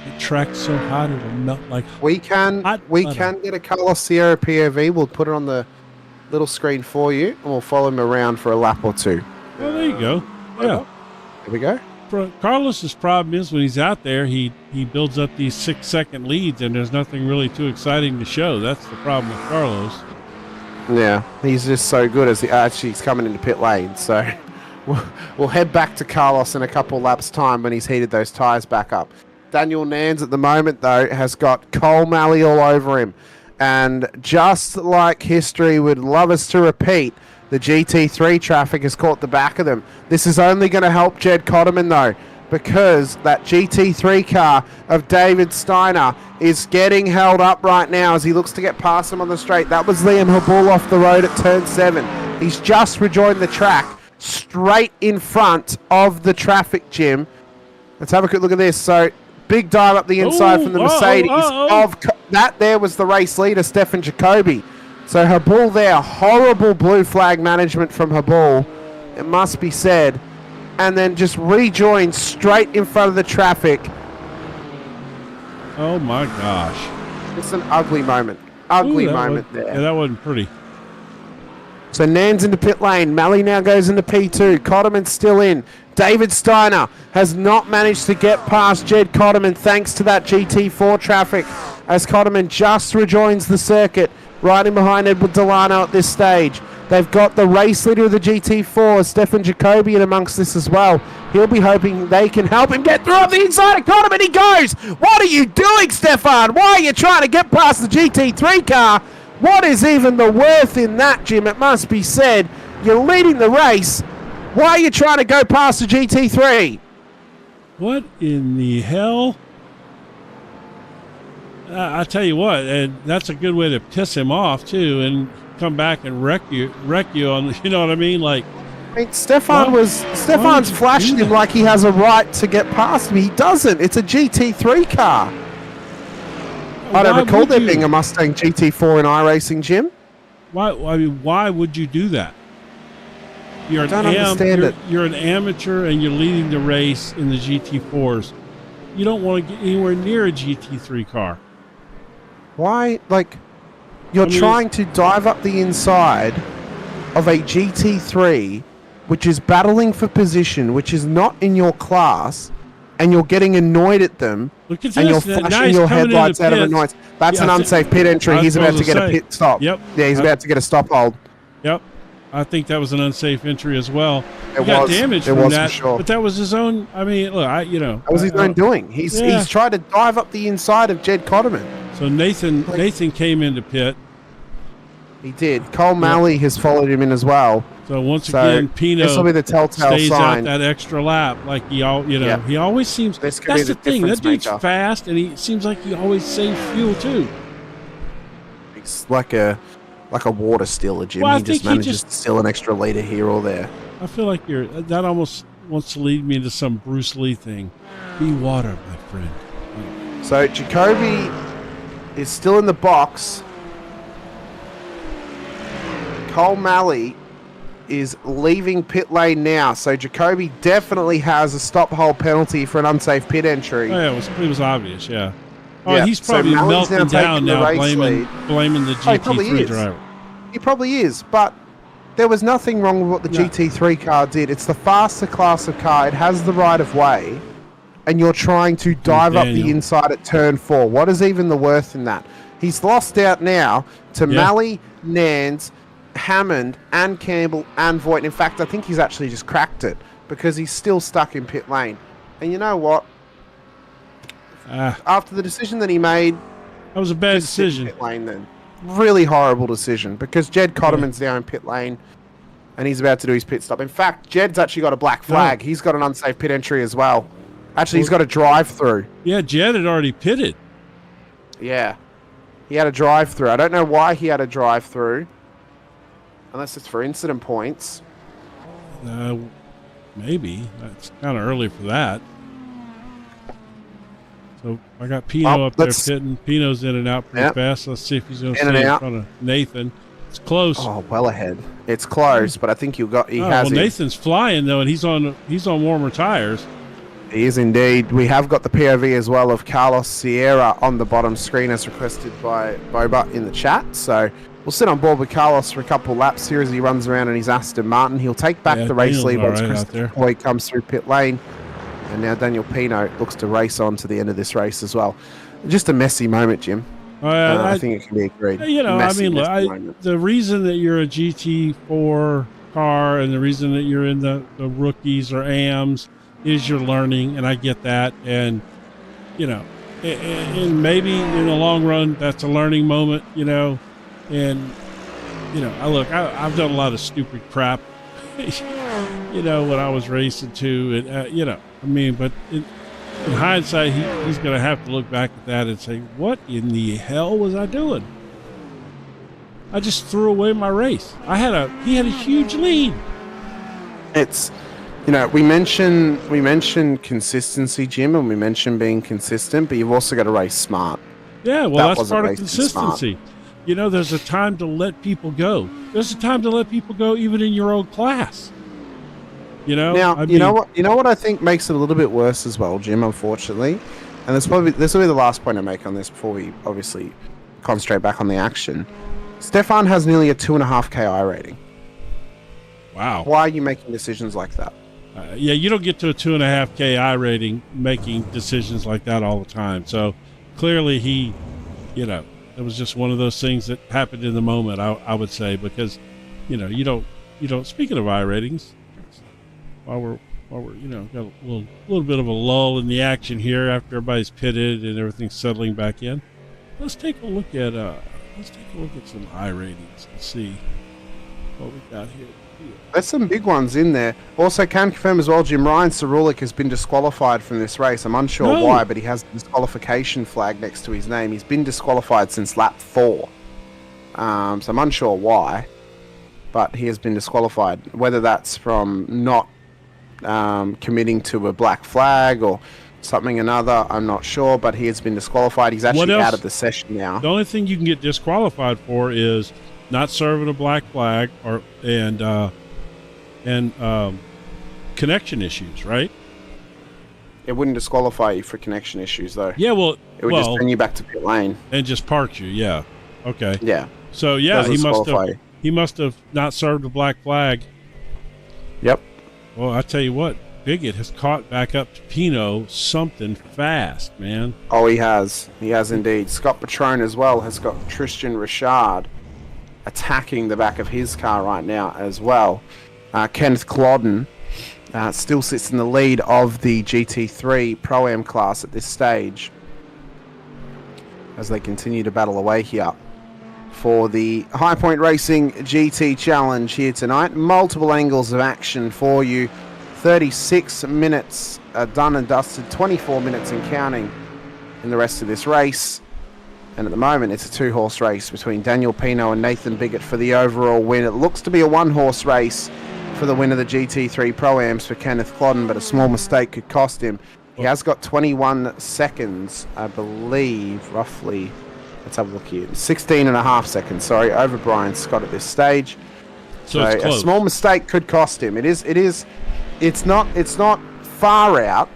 It tracks so hot it'll melt like we can get a Carlos Sierra POV. We'll put it on the little screen for you, and we'll follow him around for a lap or two. Well, there you go. Yeah. There we go. Carlos's problem is when he's out there, he builds up these 6-second leads, and there's nothing really too exciting to show. That's the problem with Carlos. Yeah, he's just so good as he's coming into pit lane. So we'll head back to Carlos in a couple laps' time when he's heated those tyres back up. Daniel Nans at the moment, though, has got Cole Malley all over him. And just like history would love us to repeat, the GT3 traffic has caught the back of them. This is only going to help Jed Cotterman, though, because that GT3 car of David Steiner is getting held up right now as he looks to get past him on the straight. That was Liam Habul off the road at turn 7. He's just rejoined the track straight in front of the traffic, Jim. Let's have a quick look at this. So, big dive up the inside from the Mercedes. Of that there was the race leader, Stefan Jacobi. So Habul there, horrible blue flag management from Habul, it must be said. And then just rejoined straight in front of the traffic. Oh my gosh. It's an ugly moment. Ugly moment there. Yeah, that wasn't pretty. So Nans into pit lane. Malley now goes into P2. Cotterman's still in. David Steiner has not managed to get past Jed Cotterman thanks to that GT4 traffic as Cotterman just rejoins the circuit, riding behind Edward Delano at this stage. They've got the race leader of the GT4, Stefan Jacobi, in amongst this as well. He'll be hoping they can help him get through up the inside of Cotterman. He goes! What are you doing, Stefan? Why are you trying to get past the GT3 car? What is even the worth in that, Jim? It must be said. You're leading the race. Why are you trying to go past the GT3? What in the hell? I tell you what, and that's a good way to piss him off too, and come back and wreck you on. You know what I mean? Like, I mean, Stefan's flashing him like he has a right to get past him. He doesn't. It's a GT3 car. I don't recall there being a Mustang GT4 in iRacing, Jim. Why would you do that? I don't understand it. You're an amateur and you're leading the race in the GT4s. You don't want to get anywhere near a GT3 car. Why? Like, you're trying to dive up the inside of a GT3, which is battling for position, which is not in your class, and you're getting annoyed at them, Look at and you're this. flashing your headlights out of annoyance. That's an unsafe pit entry. He's about to get a pit stop. Yep. Yeah, he's about to get a stop hold. Yep. I think that was an unsafe entry as well. It got was damage it from was that, for sure. but that was his own. I mean, look, that was his own doing. He's tried to dive up the inside of Jed Cotterman. So Nathan came into pit. He did. Cole Malley has followed him in as well. So once again, Pino this will be the telltale stays sign. out that extra lap, like he always seems. This could that's be the the thing. That difference dude's maker. fast, and he seems like he always saves fuel too. It's like a water stealer, Jim. Well, he just manages to steal an extra liter here or there. I feel like that almost wants to lead me into some Bruce Lee thing. Be water, my friend. So Jacoby is still in the box. Cole Malley is leaving pit lane now, so Jacoby definitely has a stop hold penalty for an unsafe pit entry. Oh, yeah, it was obvious, yeah. Oh, Yeah, he's so probably Malley's melting now down taking the now, race blaming the he probably GT3 is. driver. He probably is, but there was nothing wrong with what the GT3 car did. It's the faster class of car. It has the right of way, and you're trying to dive up the inside at turn 4. What is even the worth in that? He's lost out now to Malley, Nance, Hammond, and Campbell, and Voigt. In fact, I think he's actually just cracked it because he's still stuck in pit lane. And you know what? After the decision that he made, that was a bad decision. Pit lane then. Really horrible decision because Jed Cotterman's now in pit lane and he's about to do his pit stop. In fact, Jed's actually got a black flag. He's got an unsafe pit entry as well. Actually, he's got a drive-through. Yeah, Jed had already pitted. Yeah. He had a drive-through. I don't know why he had a drive-through. Unless it's for incident points. Maybe. It's kind of early for that. So I got Pino up there pitting. Pino's in and out pretty fast. Let's see if he's going to stay in front of Nathan. It's close. Oh, well ahead. It's close, but I think he has it. Nathan's flying though, and he's on warmer tires. He is indeed. We have got the POV as well of Carlos Sierra on the bottom screen as requested by Boba in the chat. So we'll sit on board with Carlos for a couple laps here as he runs around in his Aston Martin. He'll take back the race lead once Christopher Boyd comes through pit lane. And now Daniel Pino looks to race on to the end of this race as well. Just a messy moment, Jim. I think it can be agreed. The reason that you're a GT4 car and the reason that you're in the rookies or AMs is you're learning, and I get that. And, and maybe in the long run, that's a learning moment, And, I've done a lot of stupid crap, when I was racing too. And, but in hindsight, he's going to have to look back at that and say, what in the hell was I doing? I just threw away my race. He had a huge lead. It's, we mentioned consistency, Jim, and we mentioned being consistent, but you've also got to race smart. Yeah, well, that's part of consistency. Smart. There's a time to let people go. There's a time to let people go even in your own class. You know what I think makes it a little bit worse as well, Jim, unfortunately. And this will be the last point I make on this before we obviously concentrate back on the action. Stefan has nearly a 2.5 KI rating. Wow. Why are you making decisions like that? You don't get to a 2.5 KI rating making decisions like that all the time. So clearly it was just one of those things that happened in the moment, I would say, because, you don't, speaking of I ratings, while we're got a little bit of a lull in the action here after everybody's pitted and everything's settling back in. Let's take a look at some I ratings and see what we got here. There's some big ones in there. Also, can confirm as well, Jim, Ryan Cerulik has been disqualified from this race. I'm unsure why, but he has a disqualification flag next to his name. He's been disqualified since lap 4. So I'm unsure why, but he has been disqualified. Whether that's from not committing to a black flag or something another, I'm not sure, but he has been disqualified. He's actually out of the session now. The only thing you can get disqualified for is not serving a black flag and connection issues, right? It wouldn't disqualify you for connection issues, though. Yeah, well, it would just bring you back to pit lane and just park you. Yeah, okay. Yeah. So yeah, he he must have not served a black flag. Yep. Well, I tell you what, Bigot has caught back up to Pino something fast, man. Oh, he has. He has indeed. Scott Petrone as well has got Tristan Richard attacking the back of his car right now as well. Kenneth Clodden still sits in the lead of the GT3 Pro-Am class at this stage as they continue to battle away here for the High Point Racing GT Challenge here tonight. Multiple angles of action for you. 36 minutes done and dusted, 24 minutes and counting in the rest of this race. And at the moment, it's a two-horse race between Daniel Pino and Nathan Bigot for the overall win. It looks to be a one-horse race for the win of the GT3 Pro-Ams for Kenneth Clodden, but a small mistake could cost him. He has got 21 seconds, I believe, roughly. Let's have a look here. 16 and a half seconds, sorry, over Brian Scott at this stage. So it's close. A small mistake could cost him. It's not far out.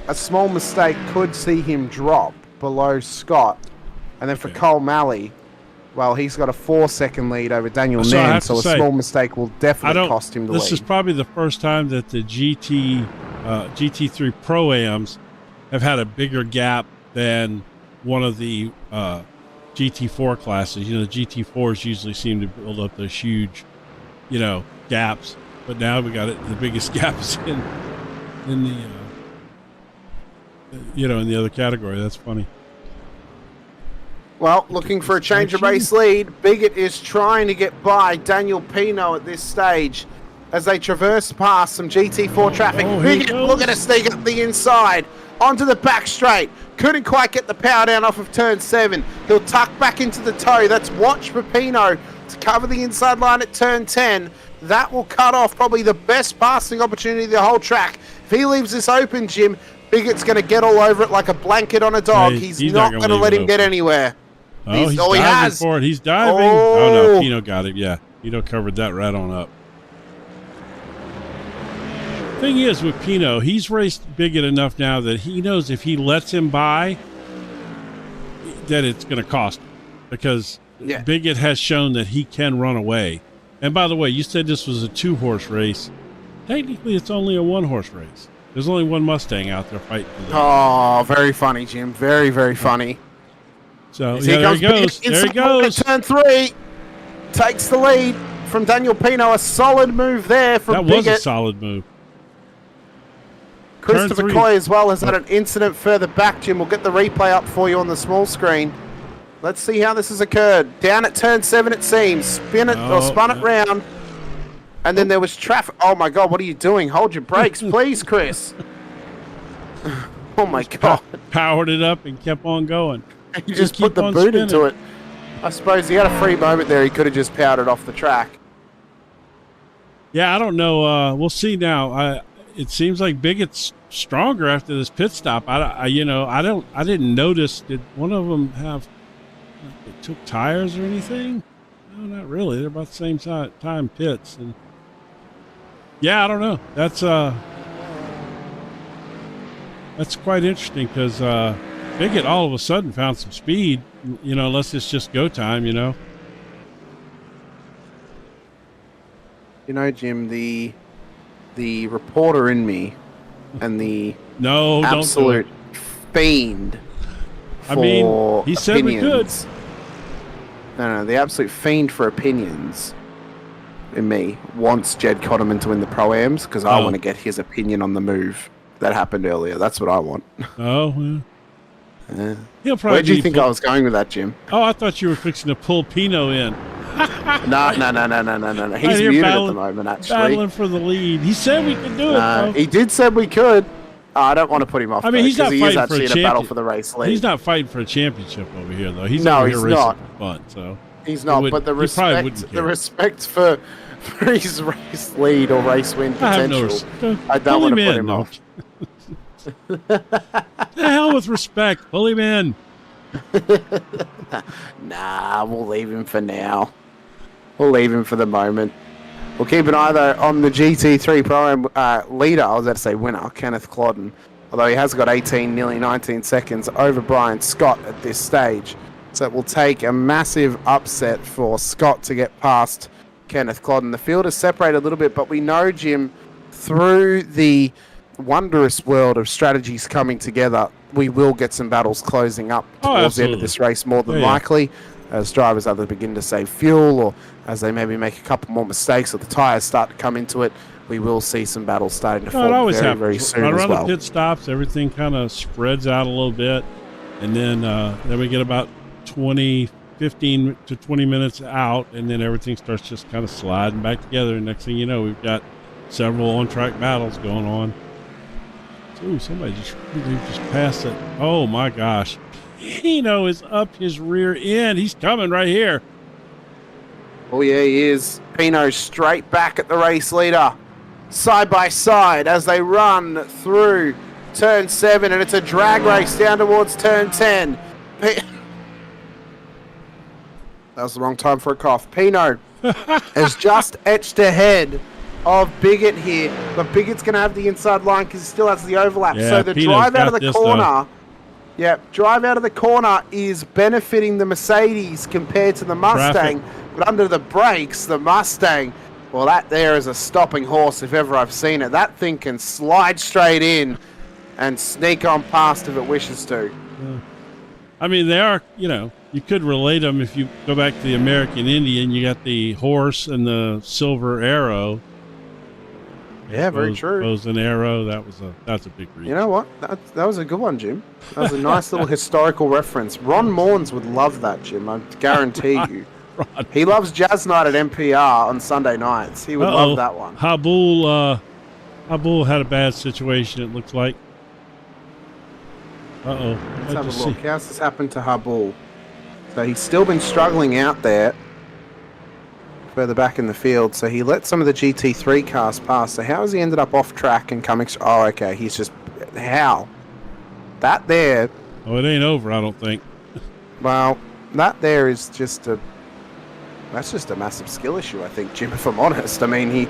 A small mistake could see him drop below Scott. And then for Cole Malley, well, he's got a 4-second lead over Daniel Mann, so a small mistake will definitely cost him the lead. This is probably the first time that the GT3 Pro-Ams have had a bigger gap than one of the GT4 classes. You know, the GT4s usually seem to build up those huge, gaps. But now we got the biggest gaps in the in the other category. That's funny. Well, looking for a change of race lead. Bigot is trying to get by Daniel Pino at this stage as they traverse past some GT4 traffic. Bigot looking to sneak up the inside onto the back straight. Couldn't quite get the power down off of turn 7. He'll tuck back into the toe. That's watch for Pino to cover the inside line at turn 10. That will cut off probably the best passing opportunity of the whole track. If he leaves this open, Jim, Bigot's going to get all over it like a blanket on a dog. He's not going to let him get anywhere. Oh, he's diving for it. He's diving. Oh, no, Pino got him. Yeah, Pino covered that right on up. Thing is, with Pino, he's raced Bigot enough now that he knows if he lets him by, that it's going to cost him. Because Bigot has shown that he can run away. And by the way, you said this was a two-horse race. Technically, it's only a one-horse race. There's only one Mustang out there fighting for that. Oh, very funny, Jim. Very, very funny. So, there he goes. There he goes. Turn 3. Takes the lead from Daniel Pino. A solid move there from Bigot. That was a solid move. Christopher Coy as well has had an incident further back, Jim. We'll get the replay up for you on the small screen. Let's see how this has occurred. Down at turn 7, it seems. Spun it round. And then there was traffic. Oh, my God. What are you doing? Hold your brakes, please, Chris. Oh, my God. Powered it up and kept on going. He just put the boot into it. I suppose he had a free moment there. He could have just powered it off the track. Yeah, I don't know. We'll see now. It seems like Bigot's stronger after this pit stop. I didn't notice. Did one of them have... They took tires or anything? No, not really. They're about the same time pits. And yeah, I don't know. That's quite interesting because Bigot all of a sudden found some speed. Unless it's just go time. Jim, the reporter in me and the absolute fiend. I mean, he said we could. No, the absolute fiend for opinions in me wants Jed Cotterman to win the Pro-Ams because I want to get his opinion on the move that happened earlier. That's what I want. Oh, yeah. He'll probably. Where do you think I was going with that, Jim? Oh, I thought you were fixing to pull Pino in. No. He's muted at the moment, actually. Battling for the lead. He said we could do it. He did say we could. I don't want to put him off. I mean, he's not fighting for a championship. In a battle for the race lead. He's not fighting for a championship over here, though. He's over here racing for fun. So he's not. But the respect for his race lead or race win potential, I don't want to put him off. The hell with respect. Pull him in. Nah, we'll leave him for now. We'll leave him for the moment. We'll keep an eye, though, on the GT3 Pro leader, I was about to say winner, Kenneth Clodden. Although he has got 18, nearly 19 seconds over Brian Scott at this stage. So it will take a massive upset for Scott to get past Kenneth Clodden. The field is separated a little bit, but we know, Jim, through the wondrous world of strategies coming together, we will get some battles closing up towards the end of this race more than likely, as drivers either begin to save fuel or as they maybe make a couple more mistakes or the tyres start to come into it. We will see some battles starting to form very soon as well. Around the pit stops, everything kind of spreads out a little bit, and then we get about 15 to 20 minutes out, and then everything starts just kind of sliding back together. And next thing you know, we've got several on-track battles going on. Ooh, somebody just passed it. Oh my gosh. Pino is up his rear end. He's coming right here. Oh yeah, he is. Pino straight back at the race leader. Side by side as they run through turn 7, and it's a drag race down towards turn 10. That was the wrong time for a cough. Pino has just etched ahead of Bigot here, but Bigot's going to have the inside line because he still has the overlap. Yeah, so the Pino's drive out of the corner, drive out of the corner is benefiting the Mercedes compared to the Mustang. But under the brakes, the Mustang, well, that there is a stopping horse if ever I've seen it. That thing can slide straight in and sneak on past if it wishes to. I mean, they are, you could relate them if you go back to the American Indian. You got the horse and the silver arrow. Yeah, very true. Bows and arrow. That's a big reach. You know what? That was a good one, Jim. That was a nice little historical reference. Ron Morns would love that, Jim. I guarantee you. He loves Jazz Night at MPR on Sunday nights. He would love that one. Habul had a bad situation, it looks like. Let's have a look. How's this happened to Habul? So he's still been struggling out there further back in the field. So he let some of the GT3 cars pass. So how has he ended up off track and coming? Oh, okay. He's just... How? That there... Oh, it ain't over, I don't think. Well, that there is just a... That's just a massive skill issue, I think, Jim, if I'm honest. I mean,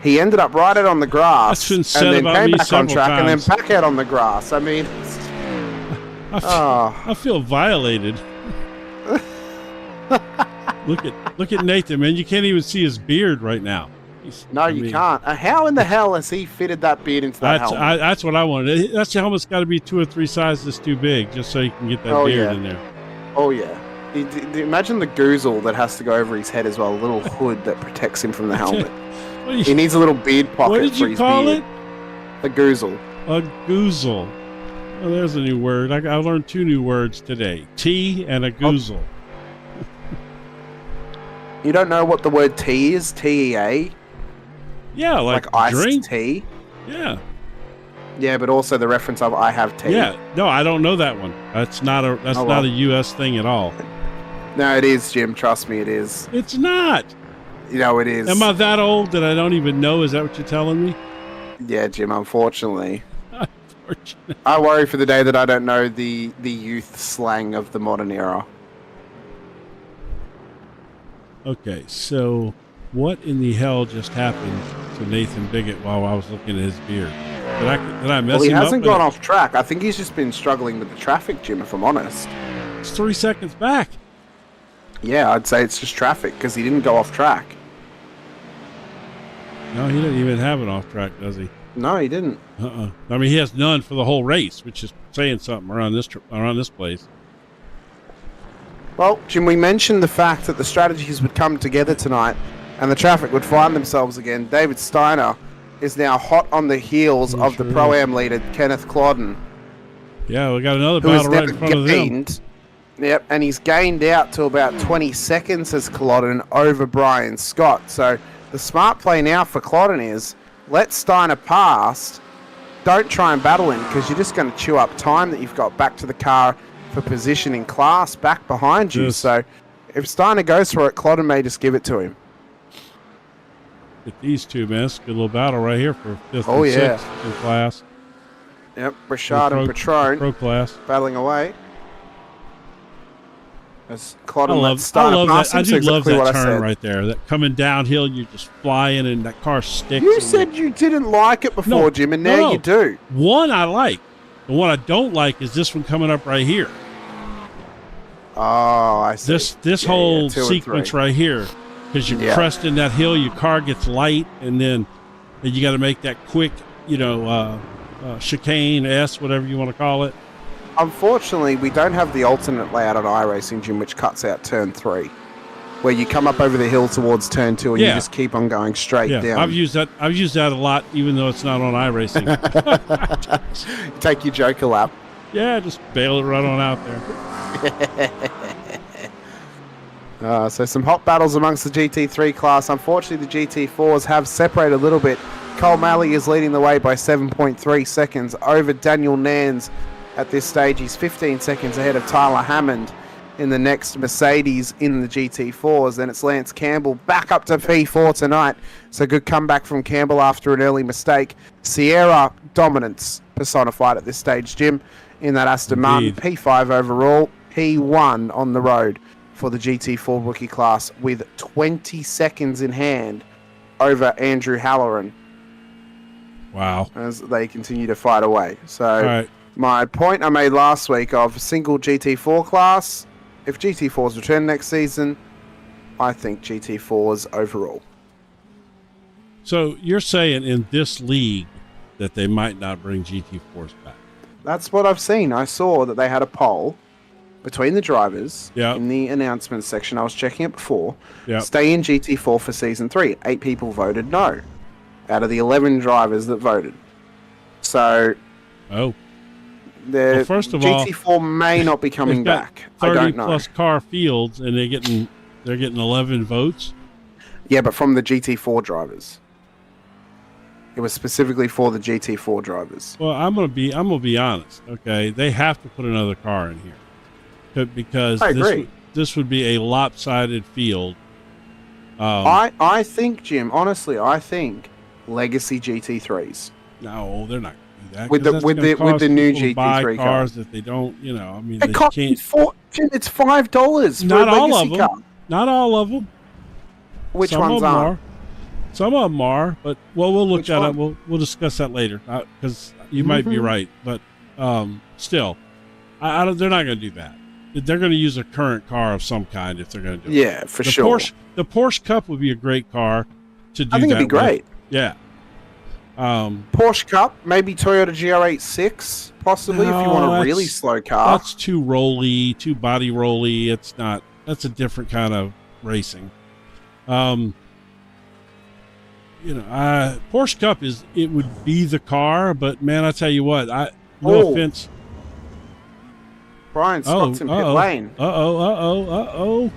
he ended up right out on the grass and then came back on track and then back out on the grass. I mean... I feel violated. Look at Nathan, man. You can't even see his beard right now. You can't. How in the hell has he fitted that beard into that helmet? That's what I wanted. That helmet's got to be 2 or 3 sizes too big, just so you can get that beard in there. Oh yeah. Imagine the goozle that has to go over his head as well. A little hood that protects him from the helmet. He needs a little beard pocket. What did you call it? A goozle. A goozle. Oh, there's a new word. I learned 2 new words today. Tea and a goozle. You don't know what the word tea is? T-E-A? Yeah, like iced drink? tea? Yeah. Yeah, but also the reference of I have tea. Yeah. No, I don't know that one. That's not a U.S. thing at all. No, it is, Jim. Trust me, it is. It's not. It is. Am I that old that I don't even know? Is that what you're telling me? Yeah, Jim, unfortunately. I worry for the day that I don't know the youth slang of the modern era. Okay, so what in the hell just happened to Nathan Bigot while I was looking at his beard? Did I mess him up? Well, he hasn't gone off track. I think he's just been struggling with the traffic, Jim, if I'm honest. It's 3 seconds back. Yeah, I'd say it's just traffic because he didn't go off track. No, he didn't even have an off track, does he? No, he didn't. I mean, he has none for the whole race, which is saying something around this place. Well, Jim, we mentioned the fact that the strategies would come together tonight and the traffic would find themselves again. David Steiner is now hot on the heels of the Pro-Am leader, Kenneth Clodden. Yeah, we got another battle right in front of him. Yep, and he's gained out to about 20 seconds as Clodden over Brian Scott. So the smart play now for Clodden is let Steiner pass. Don't try and battle him because you're just going to chew up time that you've got back to the car for positioning class back behind you. Yes. So if Steiner goes for it, Clodden may just give it to him. Get these two, man. It's a good little battle right here for 5th and 6th in class. Yep, Richard and Patron pro class battling away. As Clodden I love that. I do love that turn right there. That coming downhill, you're just flying, and that car sticks. You said you didn't like it before, Jim, and now you do. One I like. The one I don't like is this one coming up right here. Oh, I see. This Yeah, whole 2 and sequence 3. right here, because you're Yeah. cresting that hill, your car gets light, and then you got to make that quick, chicane, whatever you want to call it. Unfortunately, we don't have the alternate layout on iRacing, Jim, which cuts out turn 3, where you come up over the hill towards turn 2 and you just keep on going straight down. I've used that a lot, even though it's not on iRacing. Take your Joker lap. Yeah, just bail it right on out there. So some hot battles amongst the GT3 class. Unfortunately, the GT4s have separated a little bit. Cole Malley is leading the way by 7.3 seconds over Daniel Nans. At this stage, he's 15 seconds ahead of Tyler Hammond in the next Mercedes in the GT4s. Then it's Lance Campbell back up to P4 tonight. So good comeback from Campbell after an early mistake. Sierra dominance personified at this stage, Jim, in that Aston Martin. P5 overall, P1 on the road for the GT4 rookie class with 20 seconds in hand over Andrew Halloran. Wow. As they continue to fight away. So all right. My point I made last week of single GT4 class, if GT4s return next season, I think GT4s overall. So you're saying in this league that they might not bring GT4s back? That's what I've seen. I saw that they had a poll between the drivers in the announcement section. I was checking it before. Stay in GT4 for Season 3. 8 people voted no out of the 11 drivers that voted. So... Well, first of all, GT4 may not be coming back. 30 I don't know. plus car fields, and they're getting 11 votes. Yeah, but from the GT4 drivers. It was specifically for the GT4 drivers. Well, I'm gonna be honest. Okay, they have to put another car in here because I agree. This would be a lopsided field. I think, Jim. Honestly, I think legacy GT3s. No, they're not. That, with the new GT3 cars that they don't, I mean, it costs can't. It's $5. Not all of them. Car. Not all of them. Which Some ones are? Some of them are, but we'll look that up. We'll discuss that later because you might be right, but still, I don't. They're not going to do that. They're going to use a current car of some kind if they're going to do it. Yeah, for sure. The Porsche Cup would be a great car to do. I think it'd be great. Yeah. Porsche Cup, maybe Toyota GR86, possibly if you want a really slow car. That's too rolly, too body rolly. It's not. That's a different kind of racing. Porsche Cup would be the car, but man, I tell you what, no offense. Brian Scott's in pit lane. They're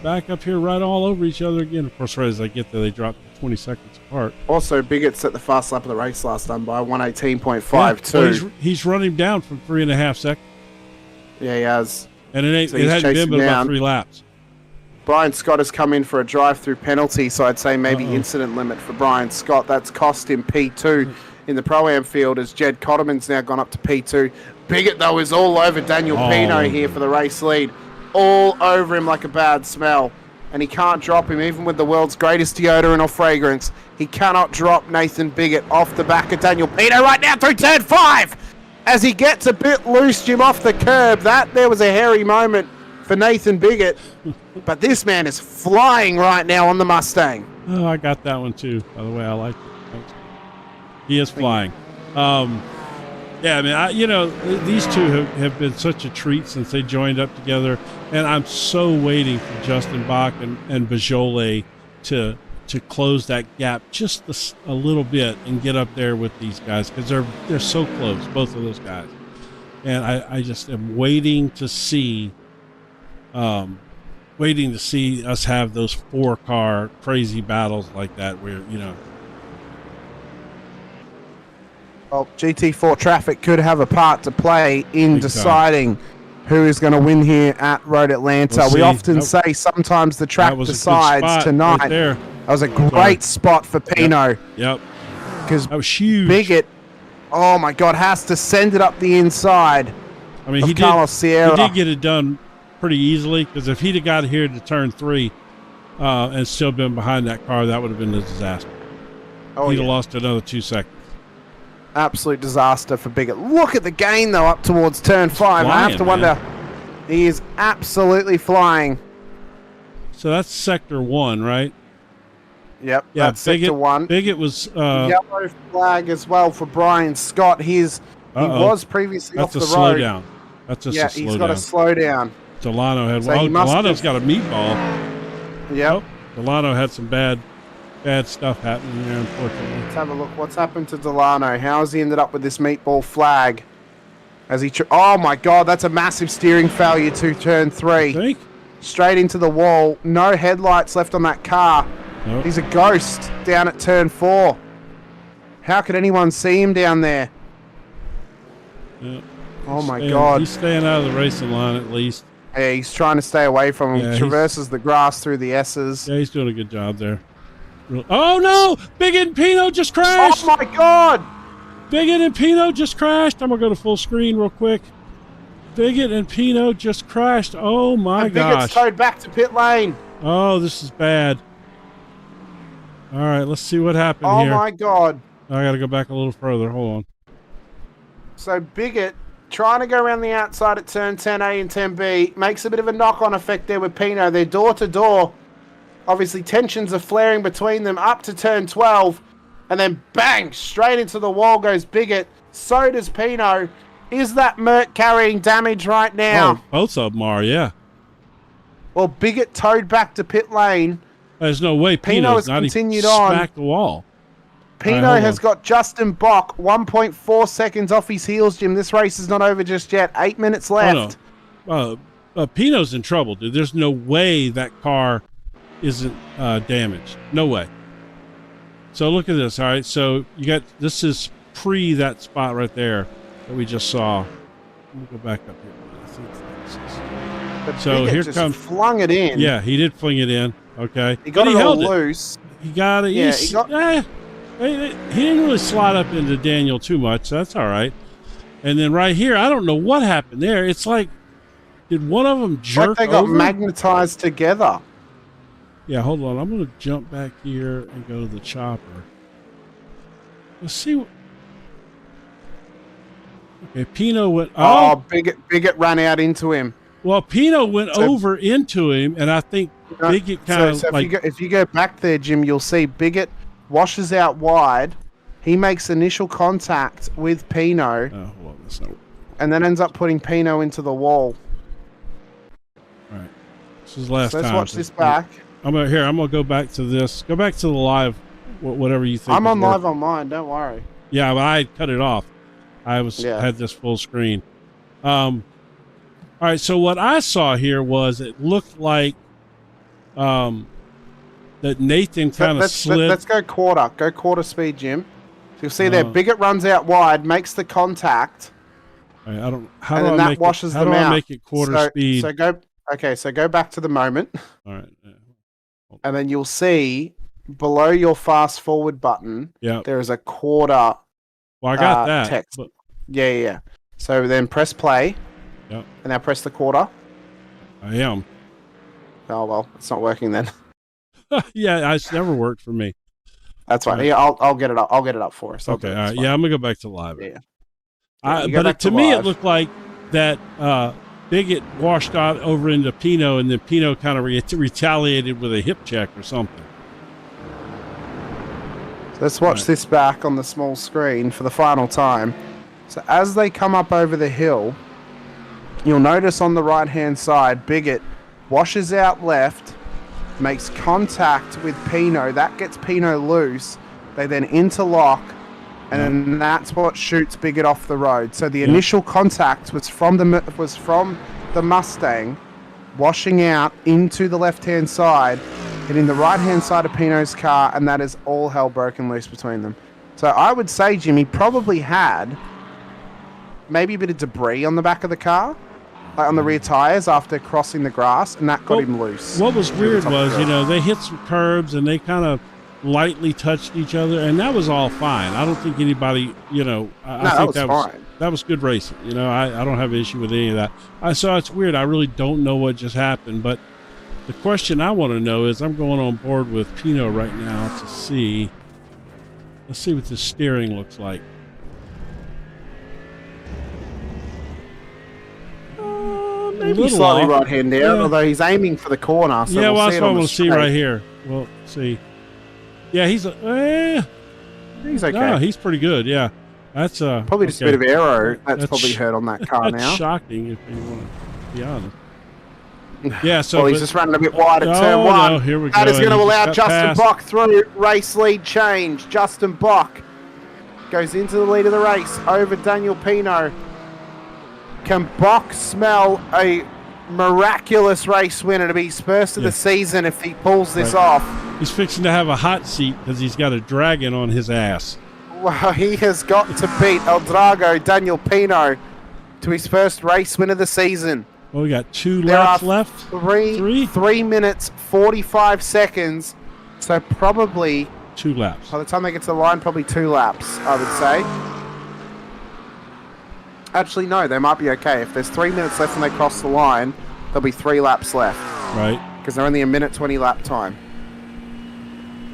back up here right all over each other again. Of course, right as I get there, they drop 20 seconds apart. Also, Bigot set the fast lap of the race last time by 118.52. Well, he's running down from 3.5 seconds. Yeah, he has. And it hadn't been but about 3 laps. Brian Scott has come in for a drive-through penalty, so I'd say maybe incident limit for Brian Scott. That's cost him P2 in the Pro-Am field as Jed Cotterman's now gone up to P2. Bigot, though, is all over Daniel Pino here for the race lead. All over him like a bad smell. And he can't drop him, even with the world's greatest deodorant or fragrance. He cannot drop Nathan Bigot off the back of Daniel Pino right now through turn 5. As he gets a bit loose, Jim, off the curb. There was a hairy moment for Nathan Bigot. But this man is flying right now on the Mustang. Oh, I got that one too, by the way. I like it. He is flying. Yeah, I mean, these two have been such a treat since they joined up together, and I'm so waiting for Justin Bach and Bajole to close that gap just a little bit and get up there with these guys because they're so close, both of those guys, and I just am waiting to see us have those 4-car crazy battles like that where Well, GT4 traffic could have a part to play in deciding who is going to win here at Road Atlanta. We often say sometimes the track decides tonight. Right there. That was a great spot for Pino. Yep. Because that was huge. Bigot, oh my God, has to send it up the inside. I mean, he did get it done pretty easily because if he'd have got here to turn 3 and still been behind that car, that would have been a disaster. He'd have lost another 2 seconds. Absolute disaster for Bigot. Look at the gain, though, up towards turn 5. I have to wonder He is absolutely flying. So that's sector 1, right? Yep, Yeah, that's sector 1. Bigot was Yellow flag as well for Brian Scott. He was previously off the road. That's a slowdown. That's just a slowdown. He's got a slowdown. Delano had Delano's got a meatball. Yep. Oh, Delano had some bad stuff happening there, unfortunately. Let's have a look. What's happened to Delano? How has he ended up with this meatball flag? Oh my God, that's a massive steering failure to turn 3. I think. Straight into the wall. No headlights left on that car. Nope. He's a ghost down at turn 4. How could anyone see him down there? Yeah. Oh my God. He's staying out of the racing line at least. Yeah, he's trying to stay away from him. Yeah, traverses the grass through the S's. Yeah, he's doing a good job there. Oh no! Bigot and Pino just crashed! Oh my God! Bigot and Pino just crashed. I'm gonna go to full screen real quick. Bigot and Pino just crashed. Oh my gosh! Bigot's towed back to pit lane. Oh, this is bad. All right, let's see what happened here. Oh my God! I gotta go back a little further. Hold on. So Bigot trying to go around the outside at turn 10A and 10B makes a bit of a knock-on effect there with Pino. They're door to door. Obviously, tensions are flaring between them up to turn 12. And then bang, straight into the wall goes Bigot. So does Pino. Is that Merc carrying damage right now? Oh, both of them are, yeah. Well, Bigot towed back to pit lane. There's no way Pino has continued on. Smacked the wall. Pino has got Justin Bock 1.4 seconds off his heels, Jim. This race is not over just yet. 8 minutes left. Oh, no. Pino's in trouble, dude. There's no way that car isn't damaged. No way. So look at this. All right. So you got, this is pre that spot right there that we just saw. Let me go back up here. I think that's so here comes. Flung it in. Yeah, he did fling it in. Okay. He got it all loose. He got it. Yeah, he didn't really slide up into Daniel too much. So that's all right. And then right here, I don't know what happened there. It's like, did one of them jerk like they got over? magnetized together. Yeah, hold on. I'm going to jump back here and go to the chopper. Let's see. Okay, Pino went. Oh, Bigot ran out into him. Well, Pino went over into him, and I think Bigot kind of like. If you go back there, Jim, you'll see Bigot washes out wide. He makes initial contact with Pino. Oh, well, that's not. And then ends up putting Pino into the wall. All right. This is last time. Let's watch this back. I'm gonna go back to this. Go back to the live, whatever you think. I'm on live on mine. Don't worry. Yeah, but I cut it off. I had this full screen. All right. So what I saw here was it looked like that Nathan kind of slid. Let's go quarter. Go quarter speed, Jim. So you'll see there, Bigot runs out wide, makes the contact. All right, I don't. How do I make washes them out? How do I make it quarter speed? So go back to the moment. All right. And then you'll see below your fast forward button, there is a quarter. Well, I got that. Text. But... Yeah. So then press play. Yep. And now press the quarter. I am. Oh well, it's not working then. Yeah, it's never worked for me. That's right. Yeah, I'll get it up. I'll get it up for us. Okay. All right. Yeah, I'm gonna go back to live. Yeah. But to me, it looked like that. Bigot washed out over into Pino, and then Pino kind of retaliated with a hip check or something. So let's watch this back on the small screen for the final time. So as they come up over the hill, you'll notice on the right-hand side, Bigot washes out left, makes contact with Pino. That gets Pino loose. They then interlock, and then that's what shoots Bigot off the road. So the initial contact was from the Mustang, washing out into the left-hand side, hitting the right-hand side of Pino's car, and that is all hell broken loose between them. So I would say, Jimmy probably had maybe a bit of debris on the back of the car, like on the rear tires after crossing the grass, and that got him loose. What was weird was, they hit some curbs and they kind of lightly touched each other, and that was all fine. I don't think anybody, I think that was fine. That was good racing. I don't have an issue with any of that. So it's weird. I really don't know what just happened, but the question I want to know is, I'm going on board with Pino right now to see. Let's see what the steering looks like. Maybe slightly right hand out, although he's aiming for the corner. So well, we'll that's what we'll see right here. We'll see. Yeah, he's okay. No, he's pretty good. Yeah, that's probably just a bit of aero. That's probably hurt on that car now. Shocking, if you want to be honest. Yeah, so well, he's just running a bit wide at turn one. No, here we go. That is going to allow Justin Bock through. Race lead change. Justin Bock goes into the lead of the race over Daniel Pino. Can Bock smell a miraculous race winner to be his first of the season if he pulls this off? He's fixing to have a hot seat because he's got a dragon on his ass. Well, he has got to beat El Drago, Daniel Pino, to his first race win of the season. Well, we got 2 laps left. 3 minutes, 45 seconds. So probably 2 laps. By the time they get to the line, probably 2 laps, I would say. Actually, no, they might be okay. If there's 3 minutes left and they cross the line, there'll be 3 laps left. Right. Because they're only a minute 20 lap time.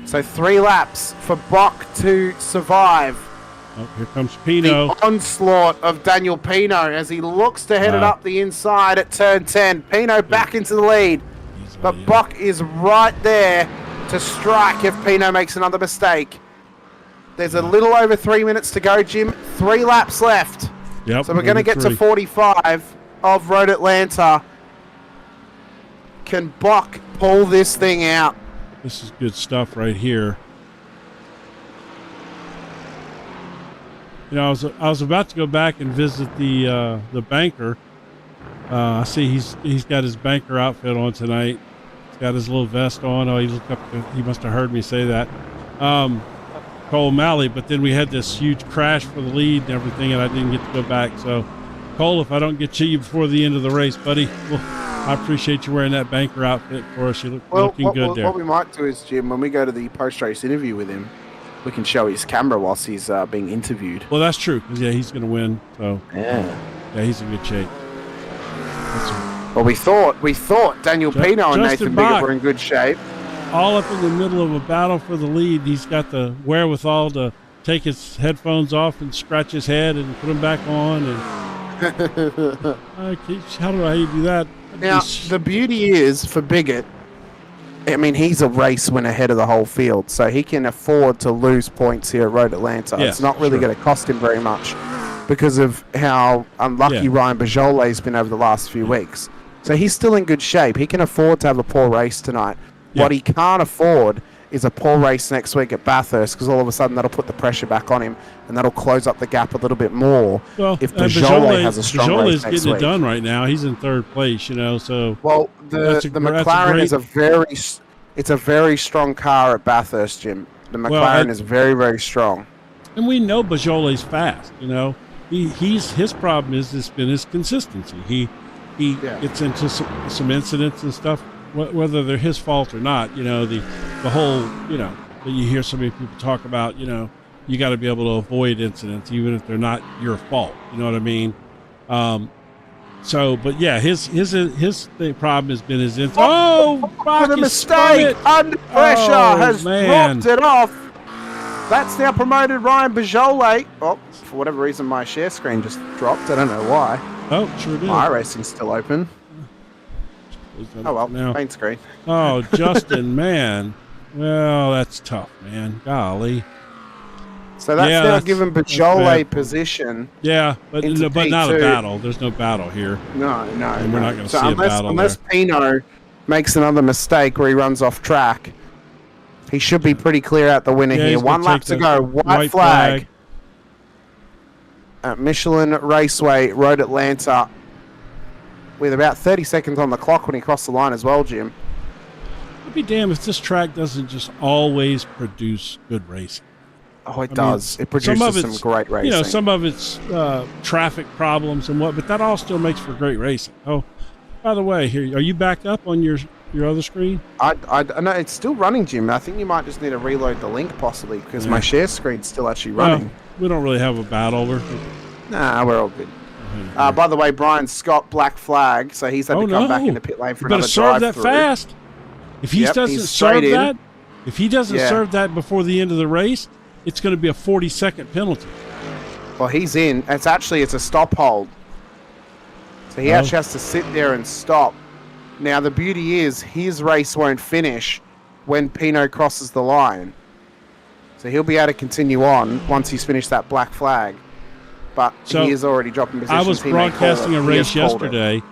So 3 laps for Bock to survive. Oh, here comes Pino. The onslaught of Daniel Pino as he looks to head it up the inside at turn 10. Pino back into the lead. But Bock is right there to strike if Pino makes another mistake. There's a little over 3 minutes to go, Jim. 3 laps left. Yep, so we're going to get to 45 of Road Atlanta. Can Bock pull this thing out? This is good stuff right here. You know, I was about to go back and visit the banker. I see he's got his banker outfit on tonight. He's got his little vest on. Oh, he must have heard me say that. Cole O'Malley, but then we had this huge crash for the lead and everything, and I didn't get to go back. So, Cole, if I don't get to you before the end of the race, buddy, well, I appreciate you wearing that banker outfit for us. You're looking good there. What we might do is, Jim, when we go to the post-race interview with him, we can show his camera whilst he's being interviewed. Well, that's true, because, he's going to win. So, yeah, he's in good shape. Well, we thought Daniel Pino and Nathan Biggett were in good shape. All up in the middle of a battle for the lead. He's got the wherewithal to take his headphones off and scratch his head and put them back on. And how do I do that? Now, the beauty is for Biggett, I mean, he's a race winner ahead of the whole field, so he can afford to lose points here at Road Atlanta. It's not really going to cost him very much because of how unlucky Ryan Bajolet's been over the last few weeks. So he's still in good shape. He can afford to have a poor race tonight. What he can't afford is a poor race next week at Bathurst, because all of a sudden that'll put the pressure back on him and that'll close up the gap a little bit more. Well, if Bajolet has a strong race next getting week. It done right now. He's in 3rd place, So well, the McLaren is a very strong car at Bathurst, Jim. The McLaren is very, very strong. And we know Bajolet's fast. His problem has been his consistency. He gets into some incidents and stuff, whether they're his fault or not. The whole, that you hear so many people talk about, you got to be able to avoid incidents even if they're not your fault. You know what I mean? But yeah, his problem has been his incident. The mistake under pressure has dropped it off. That's now promoted Ryan Bajolet. Oh, for whatever reason, my share screen just dropped. I don't know why. Oh, sure did. My racing's still open. Oh, well, main screen. Oh, Justin, man. Well, that's tough, man. Golly. So that's now given Bajolet position. Yeah, but not a battle. There's no battle here. No. And we're not going to see a battle unless Pino makes another mistake where he runs off track, he should be pretty clear out the winner here. 1 lap to go. White flag. At Michelin Raceway, Road Atlanta, with about 30 seconds on the clock when he crossed the line as well, Jim. I'd be damned if this track doesn't just always produce good racing. Oh, it does. It produces some great racing. Some of it's traffic problems and but that all still makes for great racing. Oh, by the way, here, are you back up on your other screen? I know it's still running, Jim. I think you might just need to reload the link possibly because my share screen's still actually running. Well, we don't really have a battle. We're all good. By the way, Brian Scott, black flag, so he's had to come back into pit lane for another drive-through. Serve that fast. If he doesn't serve that before the end of the race, it's going to be a 40-second penalty. Well, he's in. It's a stop hold. So he actually has to sit there and stop. Now, the beauty is his race won't finish when Pino crosses the line. So he'll be able to continue on once he's finished that black flag. But he is already dropping positions. I was broadcasting a race yesterday,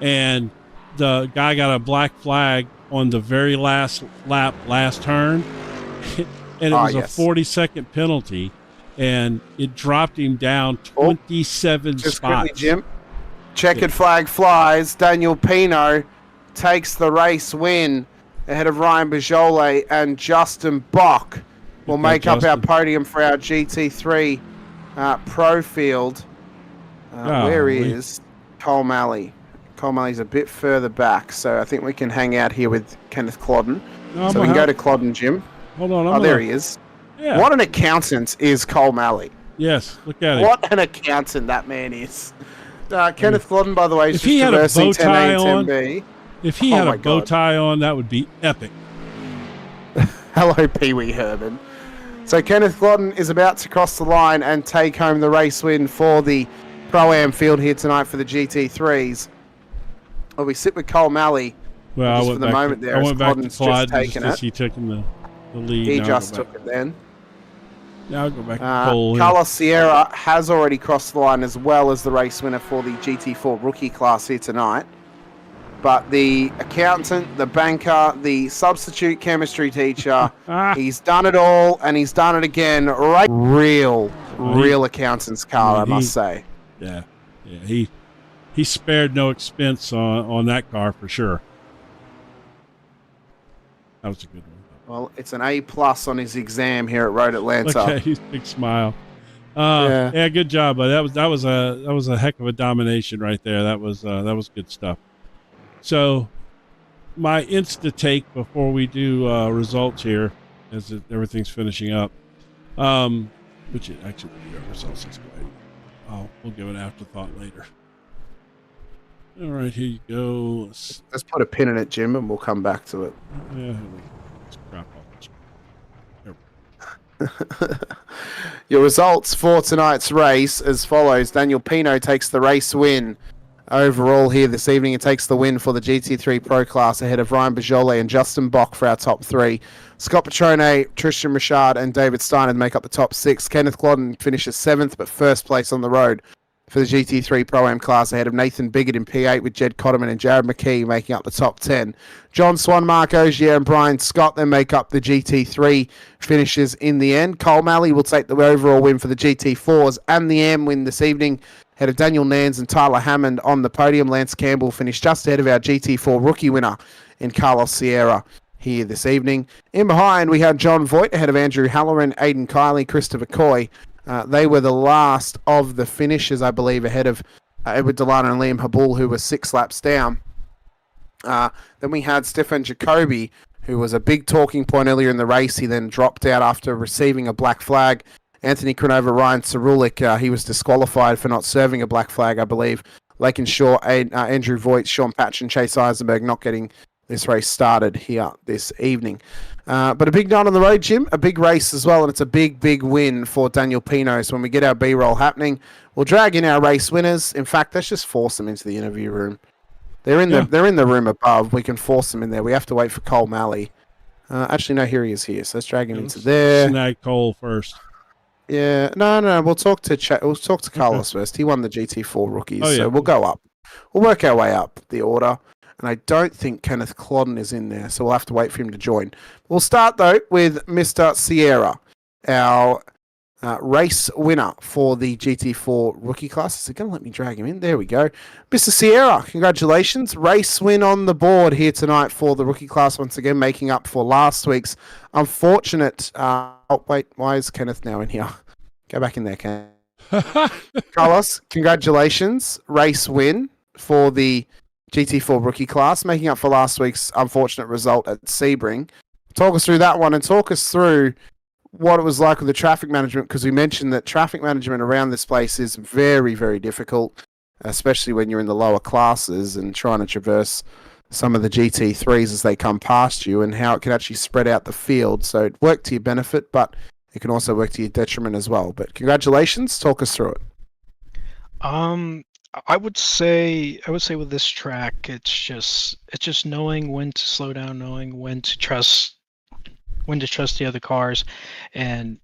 and the guy got a black flag on the very last lap, last turn, and it was a 40-second penalty, and it dropped him down 27 just spots. Quickly, Jim. Checkered flag flies. Daniel Pino takes the race win ahead of Ryan Bajole, and Justin Bock will make up our podium for our GT3 Pro field. Where is Cole Malley? Cole Malley's a bit further back, so I think we can hang out here with Kenneth Clodden. So we can go to Clodden, Jim. Hold on. There he is. Yeah. What an accountant is Cole Malley. Yes, look at him. What an accountant that man is. Kenneth Clodden, by the way, is if he had a bow tie on, 10B. if he had a bow tie on, that would be epic. Hello, Pee Wee Herman. So Kenneth Clodden is about to cross the line and take home the race win for the Pro-Am field here tonight for the GT3s. Well, we sit with Cole Malley. Well, I went back to Clyde just he took him the lead. He just took it then. Now I'll go back to Cole. Carlos Sierra has already crossed the line as well as the race winner for the GT4 rookie class here tonight. But the accountant, the banker, the substitute chemistry teacher, he's done it all and he's done it again. Right, real accountant's car, I must say. Yeah. He spared no expense on that car for sure. That was a good one. Well, it's an A+ on his exam here at Road Atlanta. Okay, he's big smile. Yeah, good job, but that was a heck of a domination right there. That was good stuff. So, my insta take before we do results here, as everything's finishing up, which it actually results is great. We'll give an afterthought later. All right, here you go. Let's put a pin in it, Jim, and we'll come back to it. Yeah, let's crap off this. Your results for tonight's race as follows. Daniel Pino takes the race win overall here this evening. It takes the win for the GT3 Pro class ahead of Ryan Bajole and Justin Bock for our top three. Scott Petrone, Tristan Richard, and David Steiner make up the top six. Kenneth Clodden finishes 7th, but first place on the road for the GT3 Pro-Am class ahead of Nathan Biggett in P8 with Jed Cotterman and Jared McKee making up the top 10. John Swan, Mark Ogier, and Brian Scott then make up the GT3 finishes in the end. Cole Malley will take the overall win for the GT4s and the AM win this evening ahead of Daniel Nans and Tyler Hammond on the podium. Lance Campbell finished just ahead of our GT4 rookie winner in Carlos Sierra here this evening. In behind, we had John Voigt ahead of Andrew Halloran, Aidan Kiley, Christopher Coy. They were the last of the finishers, I believe, ahead of Edward Delano and Liam Habul, who were 6 laps down. Then we had Stefan Jacobi, who was a big talking point earlier in the race. He then dropped out after receiving a black flag. Anthony Cronova, Ryan Cerulik, he was disqualified for not serving a black flag, I believe. Lakin Shaw, Andrew Voigt, Sean Patch, and Chase Eisenberg not getting this race started here this evening. But a big night on the road, Jim. A big race as well, and it's a big, big win for Daniel Pino. So when we get our B-roll happening, we'll drag in our race winners. In fact, let's just force them into the interview room. They're in the room above. We can force them in there. We have to wait for Cole Malley. Actually, no, here he is here. So let's drag him into there. Snag Cole first. Yeah, no. We'll talk to Carlos first. He won the GT4 rookies, so we'll go up. We'll work our way up the order. And I don't think Kenneth Clodden is in there, so we'll have to wait for him to join. We'll start, though, with Mr. Sierra, our race winner for the GT4 rookie class. Is it going to let me drag him in? There we go. Mr. Sierra, congratulations. Race win on the board here tonight for the rookie class, once again, making up for last week's unfortunate... wait, why is Kenneth now in here? Go back in there, Ken. Carlos, congratulations. Race win for the GT4 rookie class, making up for last week's unfortunate result at Sebring. Talk us through that one and talk us through what it was like with the traffic management, because we mentioned that traffic management around this place is very, very difficult, especially when you're in the lower classes and trying to traverse some of the GT3s as they come past you, and how it can actually spread out the field. So it worked to your benefit, but it can also work to your detriment as well. But congratulations, talk us through it. I would say with this track, it's just knowing when to slow down, knowing when to trust the other cars, and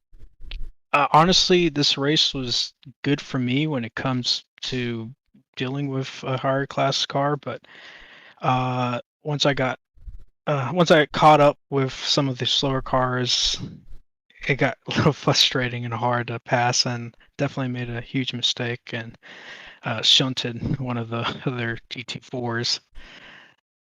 honestly, this race was good for me when it comes to dealing with a higher class car. But once I caught up with some of the slower cars, it got a little frustrating and hard to pass, and definitely made a huge mistake and shunted one of the other GT4s.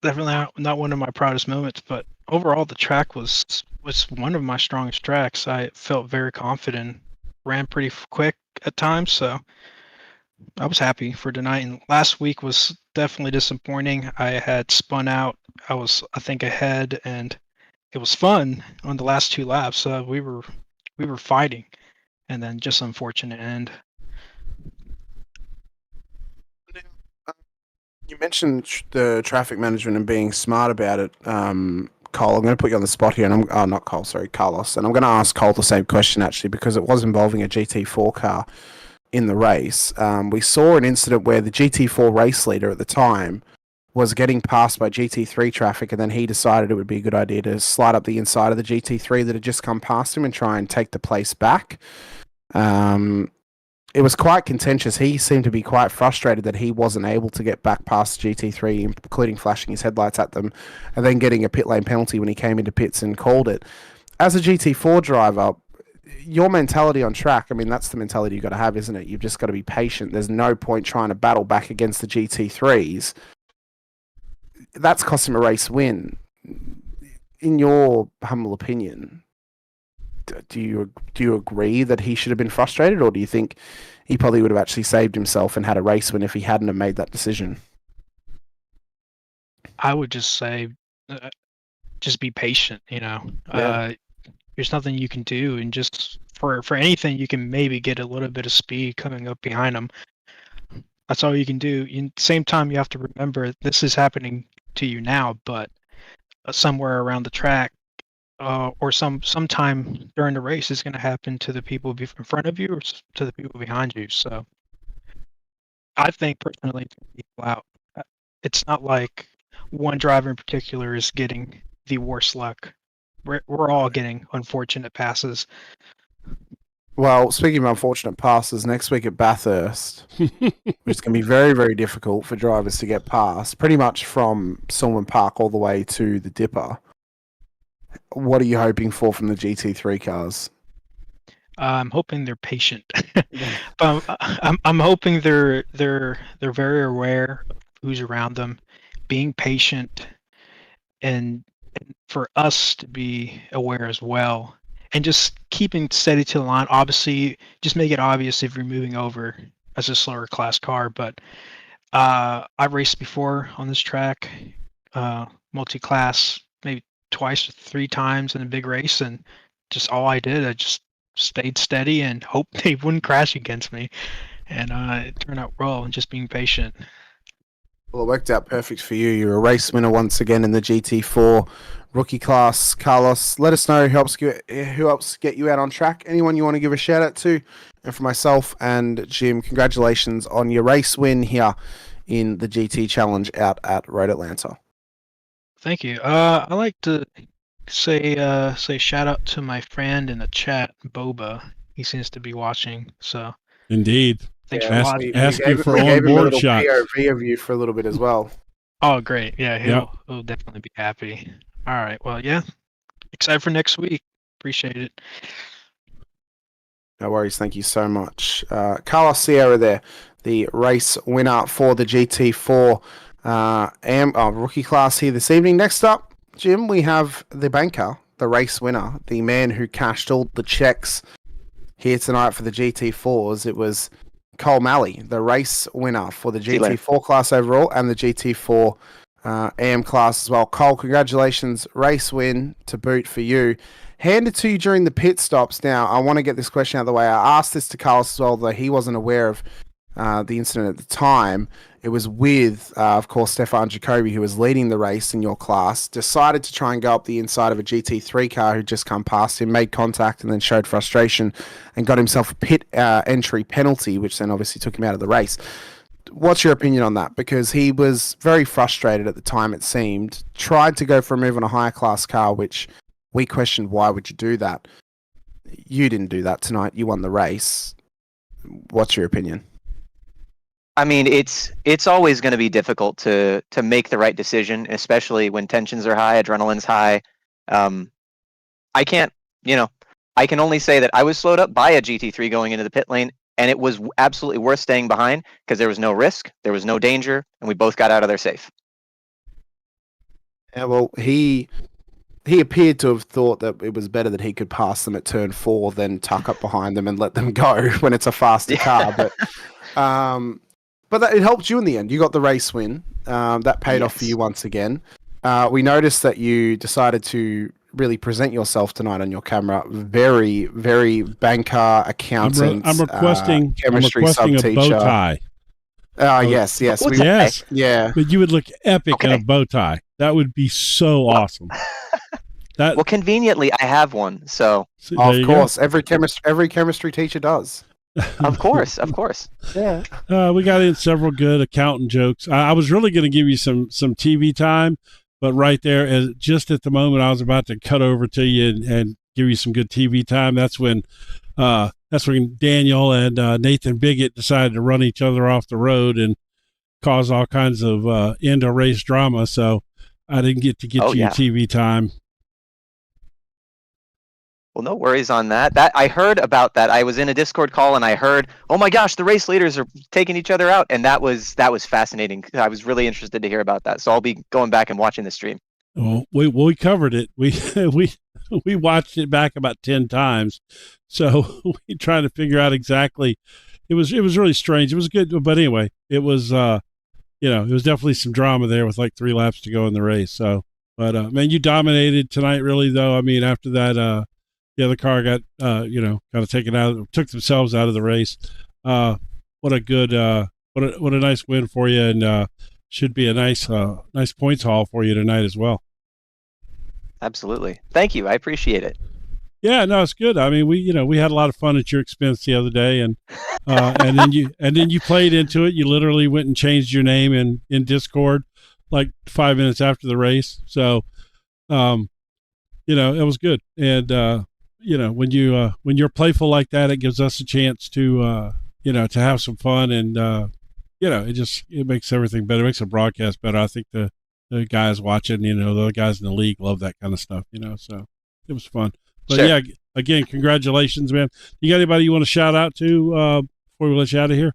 Definitely not one of my proudest moments, but overall the track was one of my strongest tracks. I felt very confident, ran pretty quick at times, so I was happy for tonight. And last week was definitely disappointing. I had spun out. I think ahead, and it was fun on the last two laps. We were fighting, and then just unfortunate end. You mentioned the traffic management and being smart about it. Cole, I'm going to put you on the spot here, and not Cole, sorry, Carlos, and I'm going to ask Cole the same question actually because it was involving a GT4 car in the race. We saw an incident where the GT4 race leader at the time was getting passed by GT3 traffic, and then he decided it would be a good idea to slide up the inside of the GT3 that had just come past him and try and take the place back. It was quite contentious. He seemed to be quite frustrated that he wasn't able to get back past GT3, including flashing his headlights at them, and then getting a pit lane penalty when he came into pits and called it. As a GT4 driver, your mentality on track, I mean, that's the mentality you've got to have, isn't it? You've just got to be patient. There's no point trying to battle back against the GT3s. That's cost him a race win. In your humble opinion, do you agree that he should have been frustrated, or do you think he probably would have actually saved himself and had a race win if he hadn't have made that decision? I would just say, just be patient. There's nothing you can do, and just for anything, you can maybe get a little bit of speed coming up behind them. That's all you can do. In the same time, you have to remember this is happening to you now, but somewhere around the track, or sometime during the race, is going to happen to the people in front of you or to the people behind you. So I think personally, it's gonna equal out. It's not like one driver in particular is getting the worst luck. We're all getting unfortunate passes. Well, speaking of unfortunate passes, next week at Bathurst, which is going to be very, very difficult for drivers to get past, pretty much from Silman Park all the way to the Dipper. What are you hoping for from the GT3 cars? I'm hoping they're patient. I'm hoping they're very aware of who's around them, being patient, and for us to be aware as well, and just keeping steady to the line. Obviously, just make it obvious if you're moving over as a slower class car. But I've raced before on this track, multi-class, maybe twice or three times in a big race, and just all I just stayed steady and hoped they wouldn't crash against me. And it turned out well, and just being patient. Well, it worked out perfect for you. You're a race winner once again in the GT4 rookie class. Carlos, let us know who helps get you out on track. Anyone you want to give a shout out to? And for myself and Jim, congratulations on your race win here in the GT Challenge out at Road Atlanta. Thank you. I like to say shout out to my friend in the chat, Boba. He seems to be watching. So indeed. Thanks for watching. Asking for onboard shots. POV of you for a little bit as well. Oh, great. Yeah, he'll definitely be happy. All right. Well, yeah. Excited for next week. Appreciate it. No worries. Thank you so much. Carlos Sierra there, the race winner for the GT4 rookie class here this evening. Next up, Jim, we have the banker, the race winner, the man who cashed all the checks here tonight for the GT4s. It was Cole Malley, the race winner for the GT4 class overall and the GT4 AM class as well. Cole, congratulations. Race win to boot for you. Handed to you during the pit stops. Now, I want to get this question out of the way. I asked this to Carlos as well, though he wasn't aware of the incident at the time. It was with, of course, Stefan Jacobi, who was leading the race in your class, decided to try and go up the inside of a GT3 car who just come past him, made contact, and then showed frustration and got himself a pit entry penalty, which then obviously took him out of the race. what's your opinion on that? Because he was very frustrated at the time, it seemed, tried to go for a move on a higher class car, which we questioned, why would you do that? You didn't do that tonight. You won the race. What's your opinion? I mean, it's always going to be difficult to make the right decision, especially when tensions are high, adrenaline's high. I can't, I can only say that I was slowed up by a GT3 going into the pit lane, and it was absolutely worth staying behind because there was no risk, there was no danger, and we both got out of there safe. Yeah, well, he appeared to have thought that it was better that he could pass them at turn 4 than tuck up behind them and let them go when it's a faster car. But it helped you in the end. You got the race win. That paid off for you once again. We noticed that you decided to really present yourself tonight on your camera. Very, very banker, accountant, I'm requesting sub-teacher. a bow tie. Yes. Yes. Yeah. But you would look epic in a bow tie. That would be so awesome. Well, conveniently, I have one. So of course, every chemistry teacher does. Of course. Yeah. We got in several good accountant jokes. I was really going to give you some TV time, but right there, just at the moment I was about to cut over to you and give you some good TV time, that's when Daniel and Nathan Biggett decided to run each other off the road and cause all kinds of end of race drama. So I didn't get to get you TV time. Well, no worries on that. I heard about that. I was in a Discord call and I heard, oh my gosh, the race leaders are taking each other out, and that was fascinating. I was really interested to hear about that. So I'll be going back and watching the stream. Well, we covered it. We watched it back about 10 times. So we tried to figure out exactly. It was really strange. It was good, but anyway, it was it was definitely some drama there with like 3 laps to go in the race. So, but man, you dominated tonight, really. Though, I mean, after that, the other car got kind of took themselves out of the race. What a nice win for you, and should be a nice points haul for you tonight as well. Absolutely. Thank you. I appreciate it. Yeah, no, it's good. I mean, we had a lot of fun at your expense the other day, and then you played into it. You literally went and changed your name in Discord like 5 minutes after the race. So, it was good. And when you're playful like that, it gives us a chance to to have some fun, and it makes everything better. It makes the broadcast better. I think the guys watching, the other guys in the league love that kind of stuff, so it was fun. But sure. Yeah, again, congratulations, man. You got anybody you want to shout out to before we let you out of here?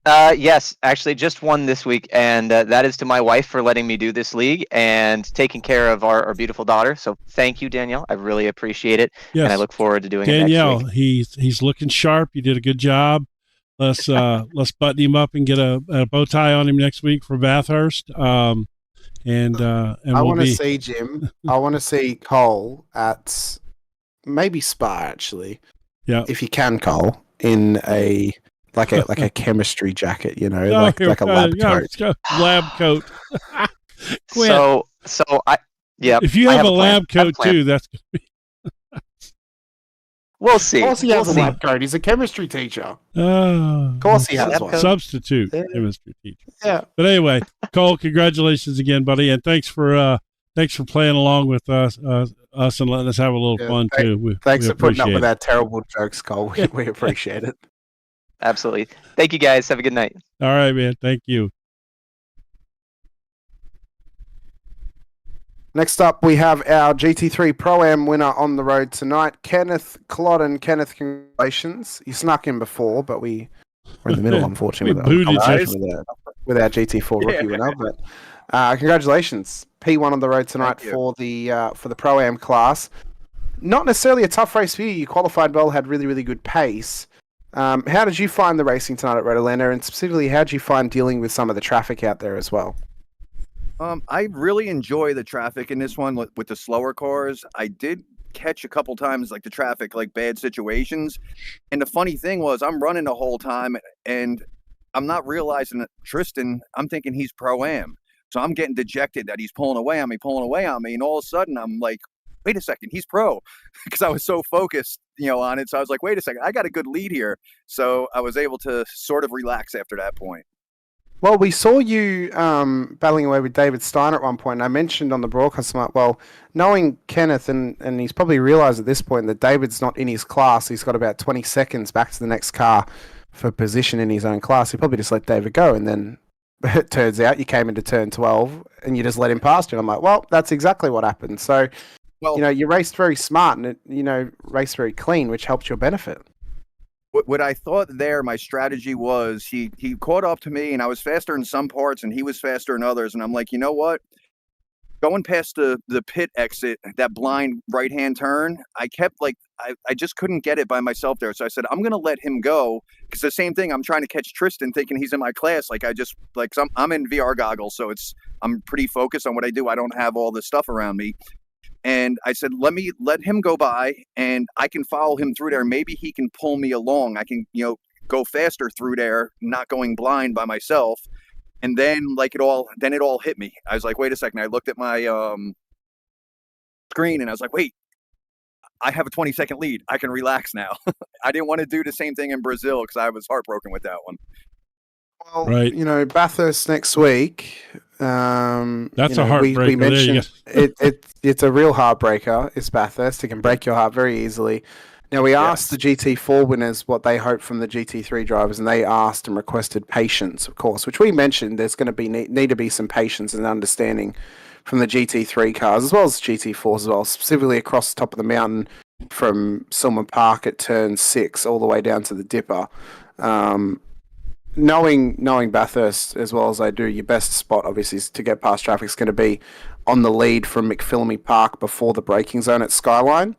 Yes, actually just one this week, and that is to my wife for letting me do this league and taking care of our beautiful daughter. So thank you, Danielle. I really appreciate it. Yes. And I look forward to doing Danielle, it next week. He's looking sharp. You did a good job. Let's button him up and get a bow tie on him next week for Bathurst. And I want to see Jim. I want to see Cole at maybe Spa, actually. Yeah, if you can, Cole, in a like a chemistry jacket, like a lab coat. Lab coat. So if you have a lab coat too, that's gonna be. We'll see. Of course he has a lab coat. He's a chemistry teacher. Of course he has one. Substitute chemistry teacher. Yeah. But anyway, Cole, congratulations again, buddy, and thanks for playing along with us and letting us have a little fun too. Thanks for putting up with our terrible jokes, Cole. We appreciate it. Absolutely. Thank you, guys. Have a good night. All right, man. Thank you. Next up, we have our GT3 Pro-Am winner on the road tonight, Kenneth Clodden. Kenneth, congratulations. You snuck in before, but we were in the middle, unfortunately, with our GT4 rookie winner. But congratulations. P1 on the road tonight for the Pro-Am class. Not necessarily a tough race for you. You qualified well, had really, really good pace. How did you find the racing tonight at Road Atlanta, and specifically, how did you find dealing with some of the traffic out there as well? I really enjoy the traffic in this one with the slower cars. I did catch a couple times like the traffic, like bad situations. And the funny thing was I'm running the whole time and I'm not realizing that Tristan, I'm thinking he's Pro-Am. So I'm getting dejected that he's pulling away on me. And all of a sudden I'm like, wait a second, he's pro, because I was so focused, on it. So I was like, wait a second, I got a good lead here. So I was able to sort of relax after that point. Well, we saw you battling away with David Stein at one point, and I mentioned on the broadcast, I'm like, well, knowing Kenneth, and he's probably realised at this point that David's not in his class, he's got about 20 seconds back to the next car for position in his own class. He probably just let David go, and then it turns out you came into turn 12 and you just let him past you. I'm like, well, that's exactly what happened. So, Well, you raced very smart and, raced very clean, which helped your benefit. what I thought there, my strategy was he caught up to me and I was faster in some parts and he was faster in others. And I'm like, you know what? Going past the pit exit, that blind right-hand turn, I kept I just couldn't get it by myself there. So I said, I'm going to let him go. Because the same thing, I'm trying to catch Tristan thinking he's in my class. I'm in VR goggles. So I'm pretty focused on what I do. I don't have all this stuff around me. And I said, let him go by and I can follow him through there. Maybe he can pull me along. I can, go faster through there, not going blind by myself. And then it all hit me. I was like, wait a second. I looked at my screen and I was like, wait, I have a 20-second lead. I can relax now. I didn't want to do the same thing in Brazil because I was heartbroken with that one. Well, right. Bathurst next week. That's a heartbreaker. We mentioned it's a real heartbreaker. It's Bathurst. It can break your heart very easily. Now, we asked the GT4 winners what they hoped from the GT3 drivers, and they asked and requested patience, of course, which we mentioned there's going to be need to be some patience and understanding from the GT3 cars, as well as GT4s as well, specifically across the top of the mountain from Silman Park at turn 6 all the way down to the Dipper. Knowing Bathurst as well as I do, your best spot obviously is to get past traffic is going to be on the lead from McPhillamy Park before the braking zone at Skyline.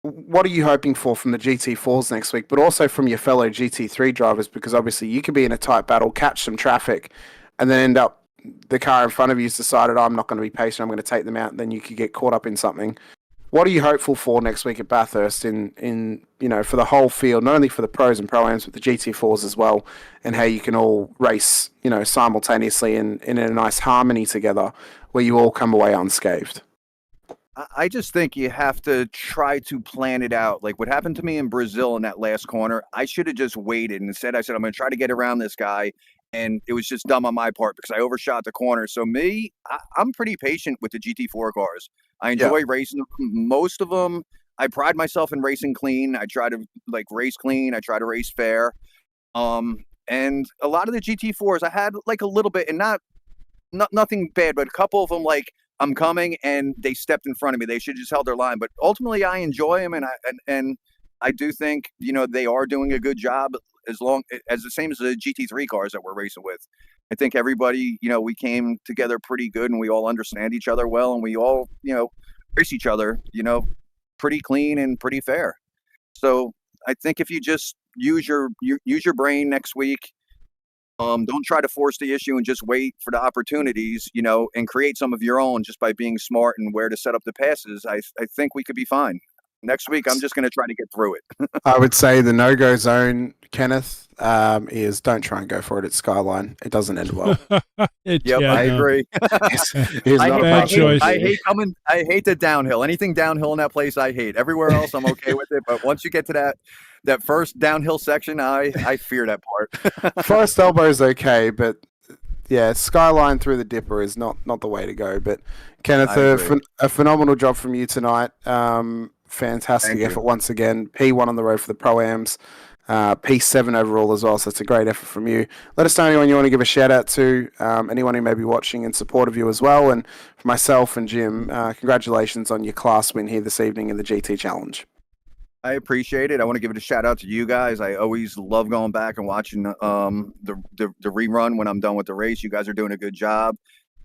What are you hoping for from the GT4s next week, but also from your fellow GT3 drivers? Because obviously you could be in a tight battle, catch some traffic, and then end up the car in front of you's decided, I'm not going to be patient, I'm going to take them out, and then you could get caught up in something. What are you hopeful for next week at Bathurst in for the whole field, not only for the pros and pro-ams, but the GT4s as well, and how you can all race, simultaneously in a nice harmony together where you all come away unscathed? I just think you have to try to plan it out. Like what happened to me in Brazil in that last corner, I should have just waited. And instead, I said, I'm going to try to get around this guy. And it was just dumb on my part because I overshot the corner. So I'm pretty patient with the GT4 cars. I enjoy racing them. Most of them, I pride myself in racing clean. I try to race clean. I try to race fair. And a lot of the GT4s, I had a little bit, and not nothing bad, but a couple of them I'm coming and they stepped in front of me. They should just held their line. But ultimately, I enjoy them, and I do think they are doing a good job as the same as the GT3 cars that we're racing with. I think everybody, we came together pretty good, and we all understand each other well, and we all race each other pretty clean and pretty fair. So I think if you just use your brain next week. Don't try to force the issue and just wait for the opportunities, and create some of your own just by being smart and where to set up the passes. I think we could be fine. Next week, I'm just going to try to get through it. I would say the no-go zone, Kenneth, is don't try and go for it at Skyline. It doesn't end well. I agree. I hate the downhill. Anything downhill in that place, I hate. Everywhere else, I'm okay with it. But once you get to that first downhill section, I fear that part. Forest Elbow is okay, but yeah, Skyline through the Dipper is not the way to go. But Kenneth, a phenomenal job from you tonight. Fantastic effort once again. P1 on the road for the Pro-Ams. P7 overall as well, so it's a great effort from you. Let us know anyone you want to give a shout out to, anyone who may be watching in support of you as well. And for myself and Jim, congratulations on your class win here this evening in the GT Challenge. I appreciate it. I want to give it a shout out to you guys. I always love going back and watching the rerun when I'm done with the race. You guys are doing a good job.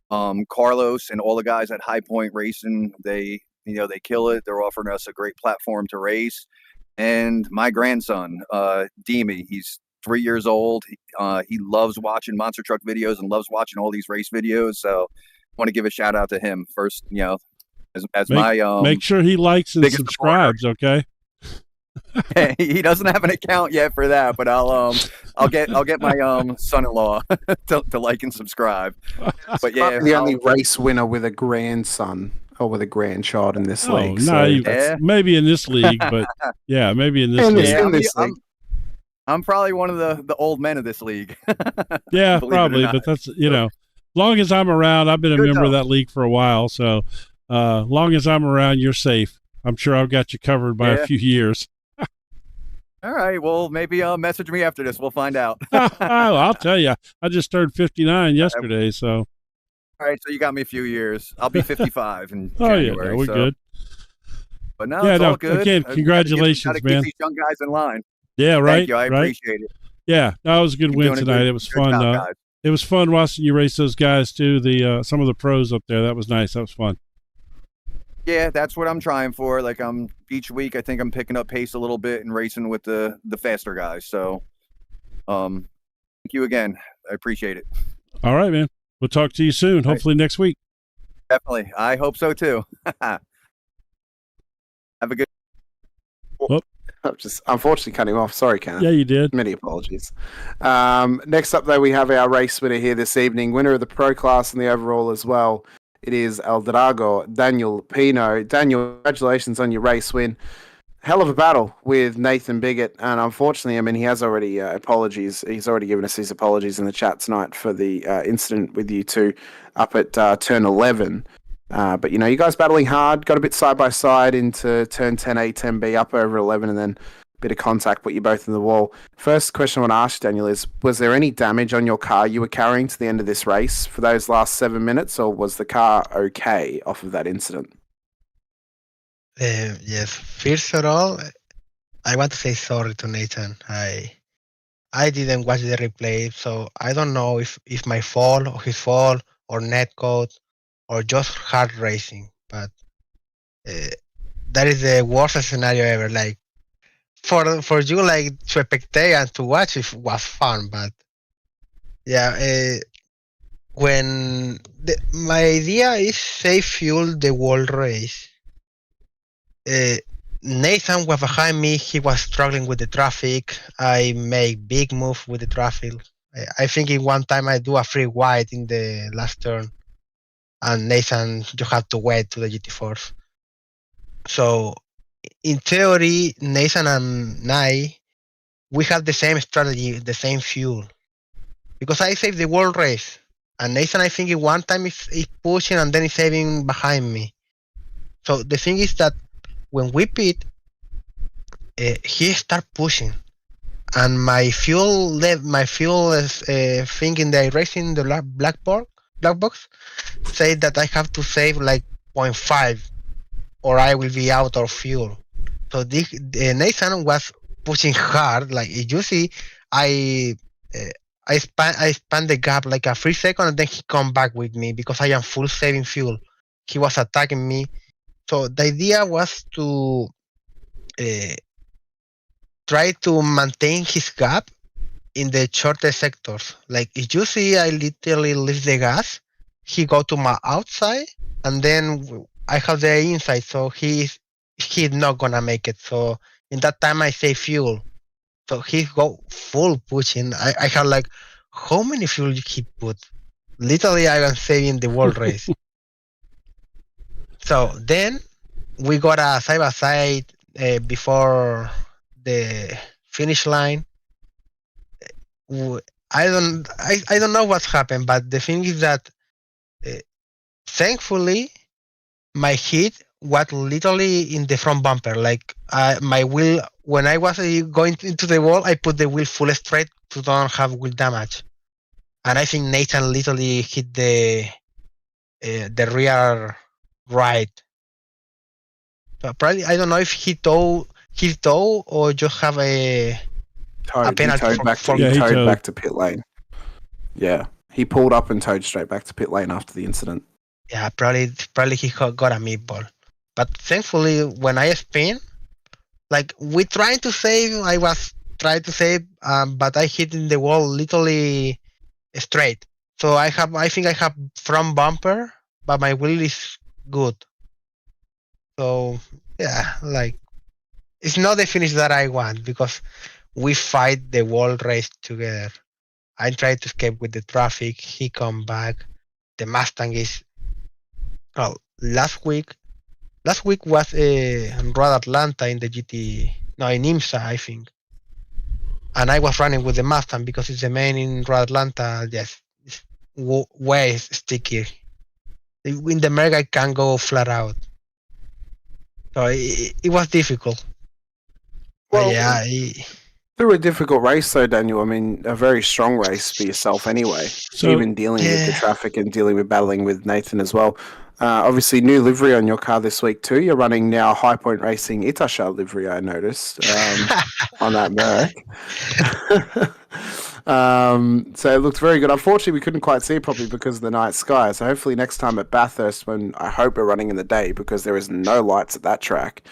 Carlos and all the guys at High Point Racing, they kill it. They're offering us a great platform to race. And my grandson, Demi, he's 3 years old. He loves watching monster truck videos and loves watching all these race videos. So I want to give a shout out to him first, make sure he likes and subscribes, okay? He doesn't have an account yet for that, but I'll get my son-in-law to like and subscribe. But yeah, the only race winner with a grandson or with a grandchild in this league. No, maybe in this league, but maybe in this league. I'm probably one of the old men of this league. Yeah, Believe it or probably, not. but that's as long as I'm around, I've been a Good member of though. that league for a while, so long as I'm around, you're safe. I'm sure I've got you covered by a Yeah. few years. All right. Well, maybe message me after this. We'll find out. I'll tell you, I just turned 59 yesterday, so. All right. So you got me a few years. I'll be 55 in Oh yeah, January. no, we're so. good. But no, Yeah, it's no, all good. again, congratulations, gotta man. keep these young guys in line. Yeah, right. Thank you. I right. appreciate it. Yeah, that was a good Keep win doing a tonight. good- It was good fun. job, guys. It was fun watching you race those guys too. The some of the pros up there. That was nice. That was fun. Yeah, that's what I'm trying for. Like each week, I think I'm picking up pace a little bit and racing with the faster guys. So, thank you again. I appreciate it. All right, man. We'll talk to you soon. Hopefully next week. Definitely. I hope so too. Have a good. I've just unfortunately cut him off. Sorry, Kenneth. Yeah, you did. Many apologies. Next up, though, we have our race winner here this evening, winner of the pro class and the overall as well. It is El Drago, Daniel Pino. Daniel, congratulations on your race win. Hell of a battle with Nathan Biggett, and unfortunately, I mean, he has already apologies. He's already given us his apologies in the chat tonight for the incident with you two up at turn 11. But, you guys battling hard, got a bit side by side into turn 10A, 10B, up over 11, and then a bit of contact, put you both in the wall. First question I want to ask you, Daniel, is was there any damage on your car you were carrying to the end of this race for those last 7 minutes, or was the car okay off of that incident? Yes. First of all, I want to say sorry to Nathan. I didn't watch the replay, so I don't know if it's my fault or his fault or netcode or just hard racing. But that is the worst scenario ever. Like for you, like to spectate and to watch, it was fun. But yeah, when my idea is save fuel the whole race. Nathan was behind me. He was struggling with the traffic. I make big move with the traffic. I think in one time I do a free wide in the last turn, and Nathan, you have to wait to the GT4s. So in theory, Nathan and I, we have the same strategy, the same fuel, because I saved the whole race, and Nathan, I think in one time is pushing and then he's saving behind me. So the thing is that when we pit, he start pushing, and my fuel is thinking the racing the black box say that I have to save like 0.5 or I will be out of fuel. So this Nathan was pushing hard. Like you see, I span the gap like a 3 seconds, and then he come back with me because I am full saving fuel. He was attacking me. So the idea was to try to maintain his gap in the shortest sectors. Like if you see, I literally leave the gas, he go to my outside, and then I have the inside. So he's not gonna make it. So in that time, I save fuel. So he go full pushing. I have like, how many fuel he put? Literally, I am saving the whole race. So then we got a side by side before the finish line. I don't know what's happened, but the thing is that thankfully my hit was literally in the front bumper. Like my wheel, when I was going into the wall, I put the wheel full straight to don't have wheel damage. And I think Nathan literally hit the rear right. So probably I don't know if he towed or just have a penalty. He towed back to pit lane. Yeah, he pulled up and towed straight back to pit lane after the incident. Yeah, probably he got a meatball. But thankfully, when I spin, like we trying to save, I was trying to save, but I hit in the wall literally straight. So I think I have front bumper, but my wheel is good. So yeah, like it's not the finish that I want because we fight the whole race together. I try to escape with the traffic. He come back. The Mustang is. Oh, last week was Road Atlanta in the GT. No, in IMSA, I think. and I was running with the Mustang because it's the main in Road Atlanta. Yes, it's way sticky. In the Merc, I can't go flat out. So it was difficult. But Well, yeah, through a difficult race, though, Daniel. I mean, a very strong race for yourself, anyway. So Even dealing with the traffic and battling with Nathan as well. Obviously, new livery on your car this week too. You're running now High Point Racing Itasha livery. I noticed on that Merc. So it looked very good. Unfortunately, we couldn't quite see it properly because of the night sky. So hopefully next time at Bathurst, when I hope we're running in the day because there is no lights at that track,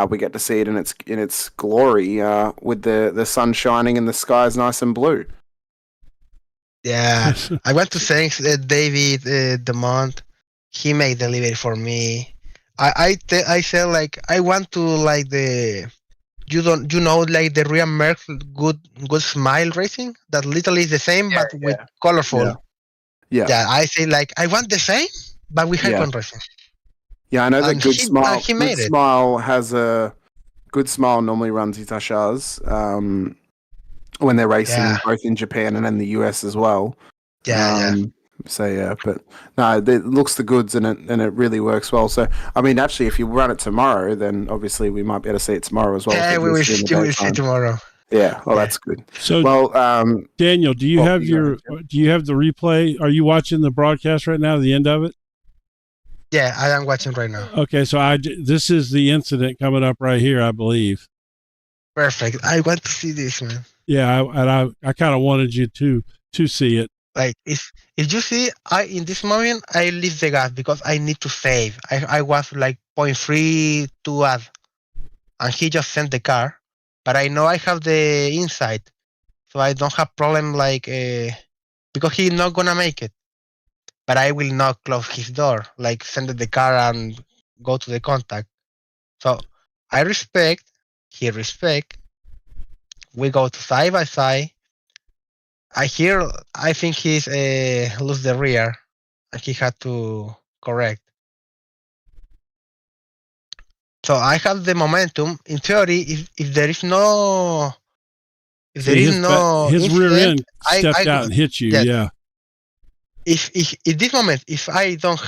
we get to see it in its glory with the sun shining and the sky is nice and blue. yeah. I want to thank David Demont. He made the delivery for me. I said like I want to like the like the real Merc good smile racing that literally is the same but with colorful. Yeah, I say like I want the same but with High Point Racing. Yeah, I know that And Good he Smile. made Good it. Smile has a Good Smile normally runs Itashas when they're racing both in Japan and in the US as well. Yeah. So yeah, but no, it looks the goods and it really works well. So I mean, actually, if you run it tomorrow, then obviously we might be able to see it tomorrow as well. Yeah, we will see tomorrow. Yeah, well, that's good. So, well, Daniel, do you have the replay? Are you watching the broadcast right now? The end of it? Yeah, I am watching right now. Okay, so this is the incident coming up right here, I believe. Perfect. I want to see this, man. Yeah, I kind of wanted you to see it. Like if you see, in this moment I leave the gas because I need to save. I was like 0.3 to add, and he just sent the car, but I know I have the inside, so I don't have problem like because he's not gonna make it. But I will not close his door, like send the car and go to the contact. So I respect, he respect. We go to side by side. I think he's lose the rear, and he had to correct. So I have the momentum. In theory, if there is no, his rear end stepped out and hit you. Yeah. If this moment, if we don't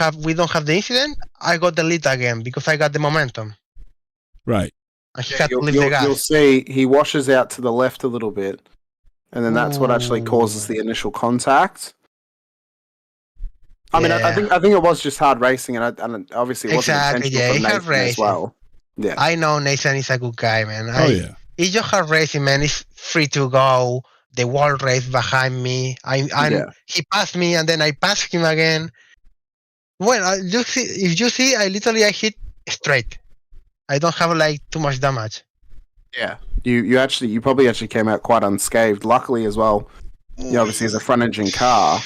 have the incident, I got the lead again because I got the momentum. Right. And he had to leave the gas. You'll see he washes out to the left a little bit, and then that's what actually causes the initial contact. I mean, I think it was just hard racing, and obviously it wasn't intentional for Nathan as well. Yeah, I know Nathan is a good guy, man. Yeah. It's just hard racing, man. It's free to go. The wall race behind me. He passed me, and then I passed him again. Well, if you see, I hit straight. I don't have like too much damage. Yeah, you probably actually came out quite unscathed. Luckily as well, obviously as a front engine car,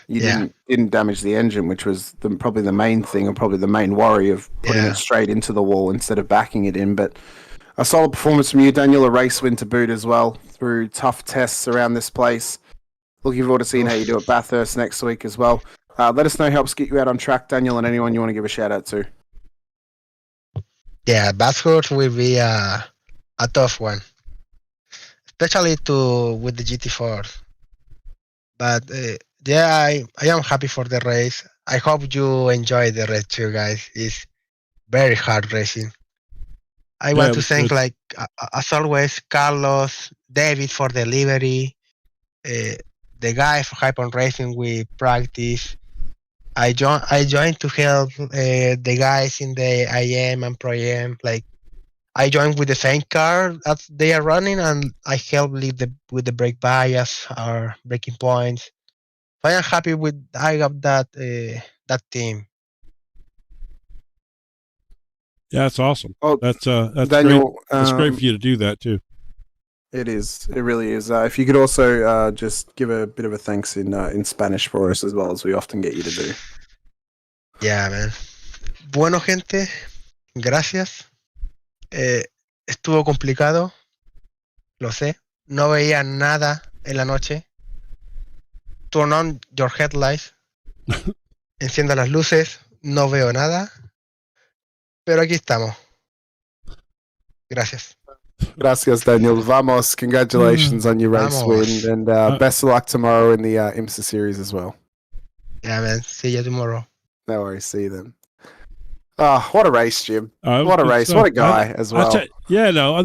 you didn't damage the engine, which was probably the main thing, and probably the main worry of putting it straight into the wall instead of backing it in. But a solid performance from you, Daniel. A race win to boot as well through tough tests around this place. Looking forward to seeing how you do at Bathurst next week as well. Let us know who helps get you out on track, Daniel, and anyone you want to give a shout out to. Yeah, Bathurst will be a tough one, especially with the GT4. But I am happy for the race. I hope you enjoy the race too, guys. It's very hard racing. I want to thank, like, as always, Carlos, David for the delivery, the guy for High Point Racing. We practice. I joined to help the guys in the IM and Pro AM. Like, I joined with the same car that they are running, and I help lead with the brake bias or braking points. So I am happy I got that team. Yeah, that's awesome. Oh, that's Daniel, great. It's great for you to do that too. It is. It really is. If you could also just give a bit of a thanks in Spanish for us as well, as we often get you to do. Yeah, man. Bueno, gente, gracias. Estuvo complicado, lo sé. No veía nada en la noche. Turn on your headlights. Encienda las luces. No veo nada. Pero aquí estamos. Gracias. Gracias, Daniel. Vamos. Congratulations on your race Vamos. win, and best of luck tomorrow in the IMSA series as well. Yeah, man. See you tomorrow. No worries. See you then. Oh, what a race, Jim. It was What a good race. stuff. What a guy as well.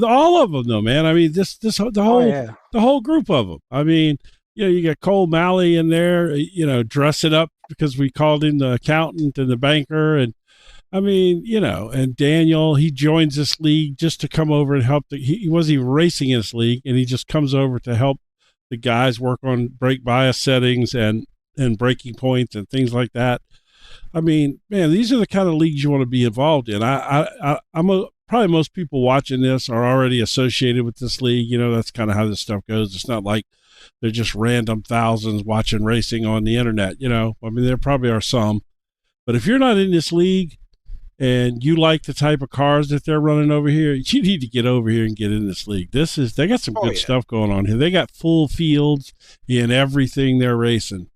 All of them though, man. I mean, the whole group of them. I mean, you got Cole Malley in there, dressing up because we called him the accountant and the banker, and I mean, and Daniel, he joins this league just to come over and help. He wasn't even racing in this league, and he just comes over to help the guys work on brake bias settings and braking points and things like that. I mean, man, these are the kind of leagues you want to be involved in. Probably most people watching this are already associated with this league. That's kind of how this stuff goes. It's not like they're just random thousands watching racing on the internet. I mean, there probably are some, but if you're not in this league and you like the type of cars that they're running over here, you need to get over here and get in this league. They got some good stuff going on here. They got full fields in everything they're racing.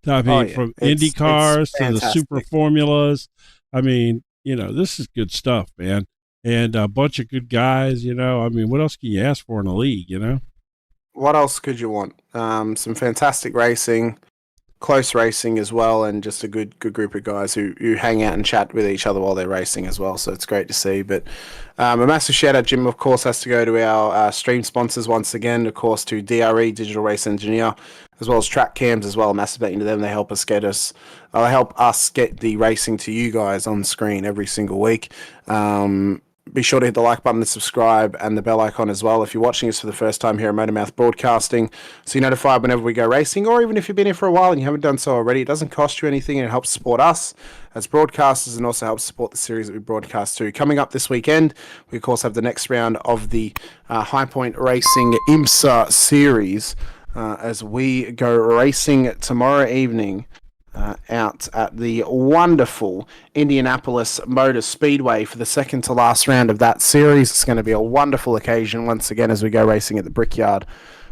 I mean, from Indy cars to the super formulas. I mean, this is good stuff, man. And a bunch of good guys, I mean, what else can you ask for in a league, What else could you want? Some fantastic racing, close racing as well, and just a good group of guys who hang out and chat with each other while they're racing as well. So it's great to see. But a massive shout out, Jim, of course, has to go to our stream sponsors once again, of course, to DRE, Digital Race Engineer, as well as Track Cams as well. A massive thank you to them. They help us get the racing to you guys on screen every single week. Be sure to hit the like button and subscribe and the bell icon as well if you're watching us for the first time here at MotorMouth Broadcasting, so you're notified whenever we go racing, or even if you've been here for a while and you haven't done so already. It doesn't cost you anything, and it helps support us as broadcasters and also helps support the series that we broadcast to. Coming up this weekend, we of course have the next round of the High Point Racing IMSA series as we go racing tomorrow evening out at the wonderful Indianapolis Motor Speedway for the second to last round of that series. It's going to be a wonderful occasion once again as we go racing at the Brickyard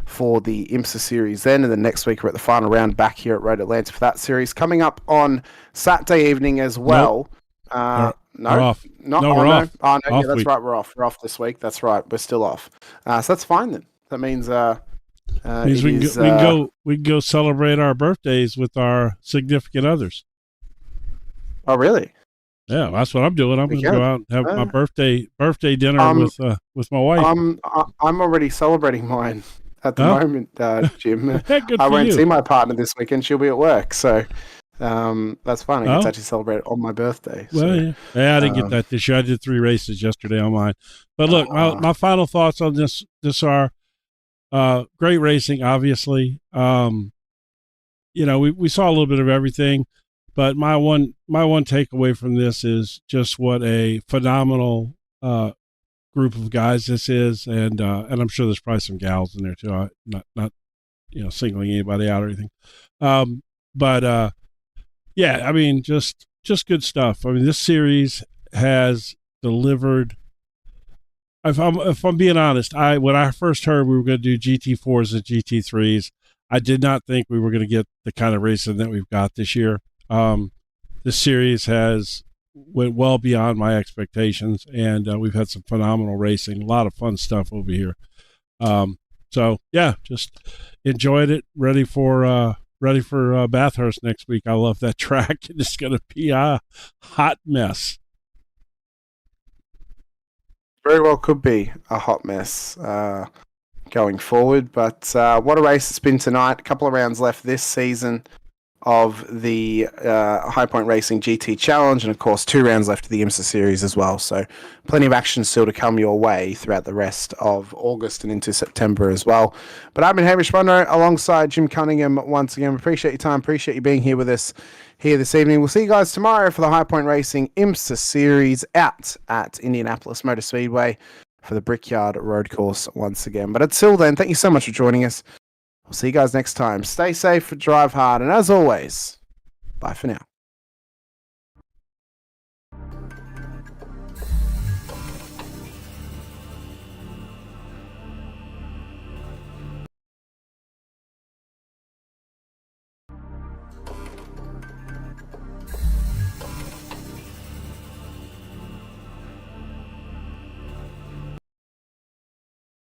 for the IMSA series then, and then next week we're at the final round back here at Road Atlanta for that series. Coming up on Saturday evening as well. We're off. We're off. Oh, no, off that's week. right. We're off this week. That's right. We're still off. So that's fine then. That means we can go celebrate our birthdays with our significant others. Oh, really? Yeah, that's what I'm doing. I'm going to go out and have my birthday dinner with my wife. I'm already celebrating mine at the moment, Jim. I won't see my partner this weekend. She'll be at work, so that's fine. I get to actually celebrate it on my birthday. So. Well, yeah, I didn't get that this year. I did 3 races yesterday on mine. But look, my final thoughts on this are. Great racing, obviously. We saw a little bit of everything, but my one takeaway from this is just what a phenomenal group of guys this is, and I'm sure there's probably some gals in there too. Not singling anybody out or anything, but yeah, I mean just good stuff. I mean, this series has delivered. If I'm being honest, when I first heard we were going to do GT4s and GT3s, I did not think we were going to get the kind of racing that we've got this year. This series went well beyond my expectations, and we've had some phenomenal racing, a lot of fun stuff over here. So yeah, just enjoyed it. Ready for Bathurst next week. I love that track. It's going to be a hot mess. Very well could be a hot mess going forward, but what a race it's been tonight. A couple of rounds left this season of the High Point Racing GT Challenge, and of course 2 rounds left of the IMSA series as well, so plenty of action still to come your way throughout the rest of August and into September as well. But I've been Hamish Munro alongside Jim Cunningham once again. Appreciate your time, appreciate you being here with us here this evening. We'll see you guys tomorrow for the High Point Racing IMSA series out at Indianapolis Motor Speedway for the Brickyard Road Course once again. But until then, thank you so much for joining us. We'll see you guys next time. Stay safe, drive hard, and as always, bye for now.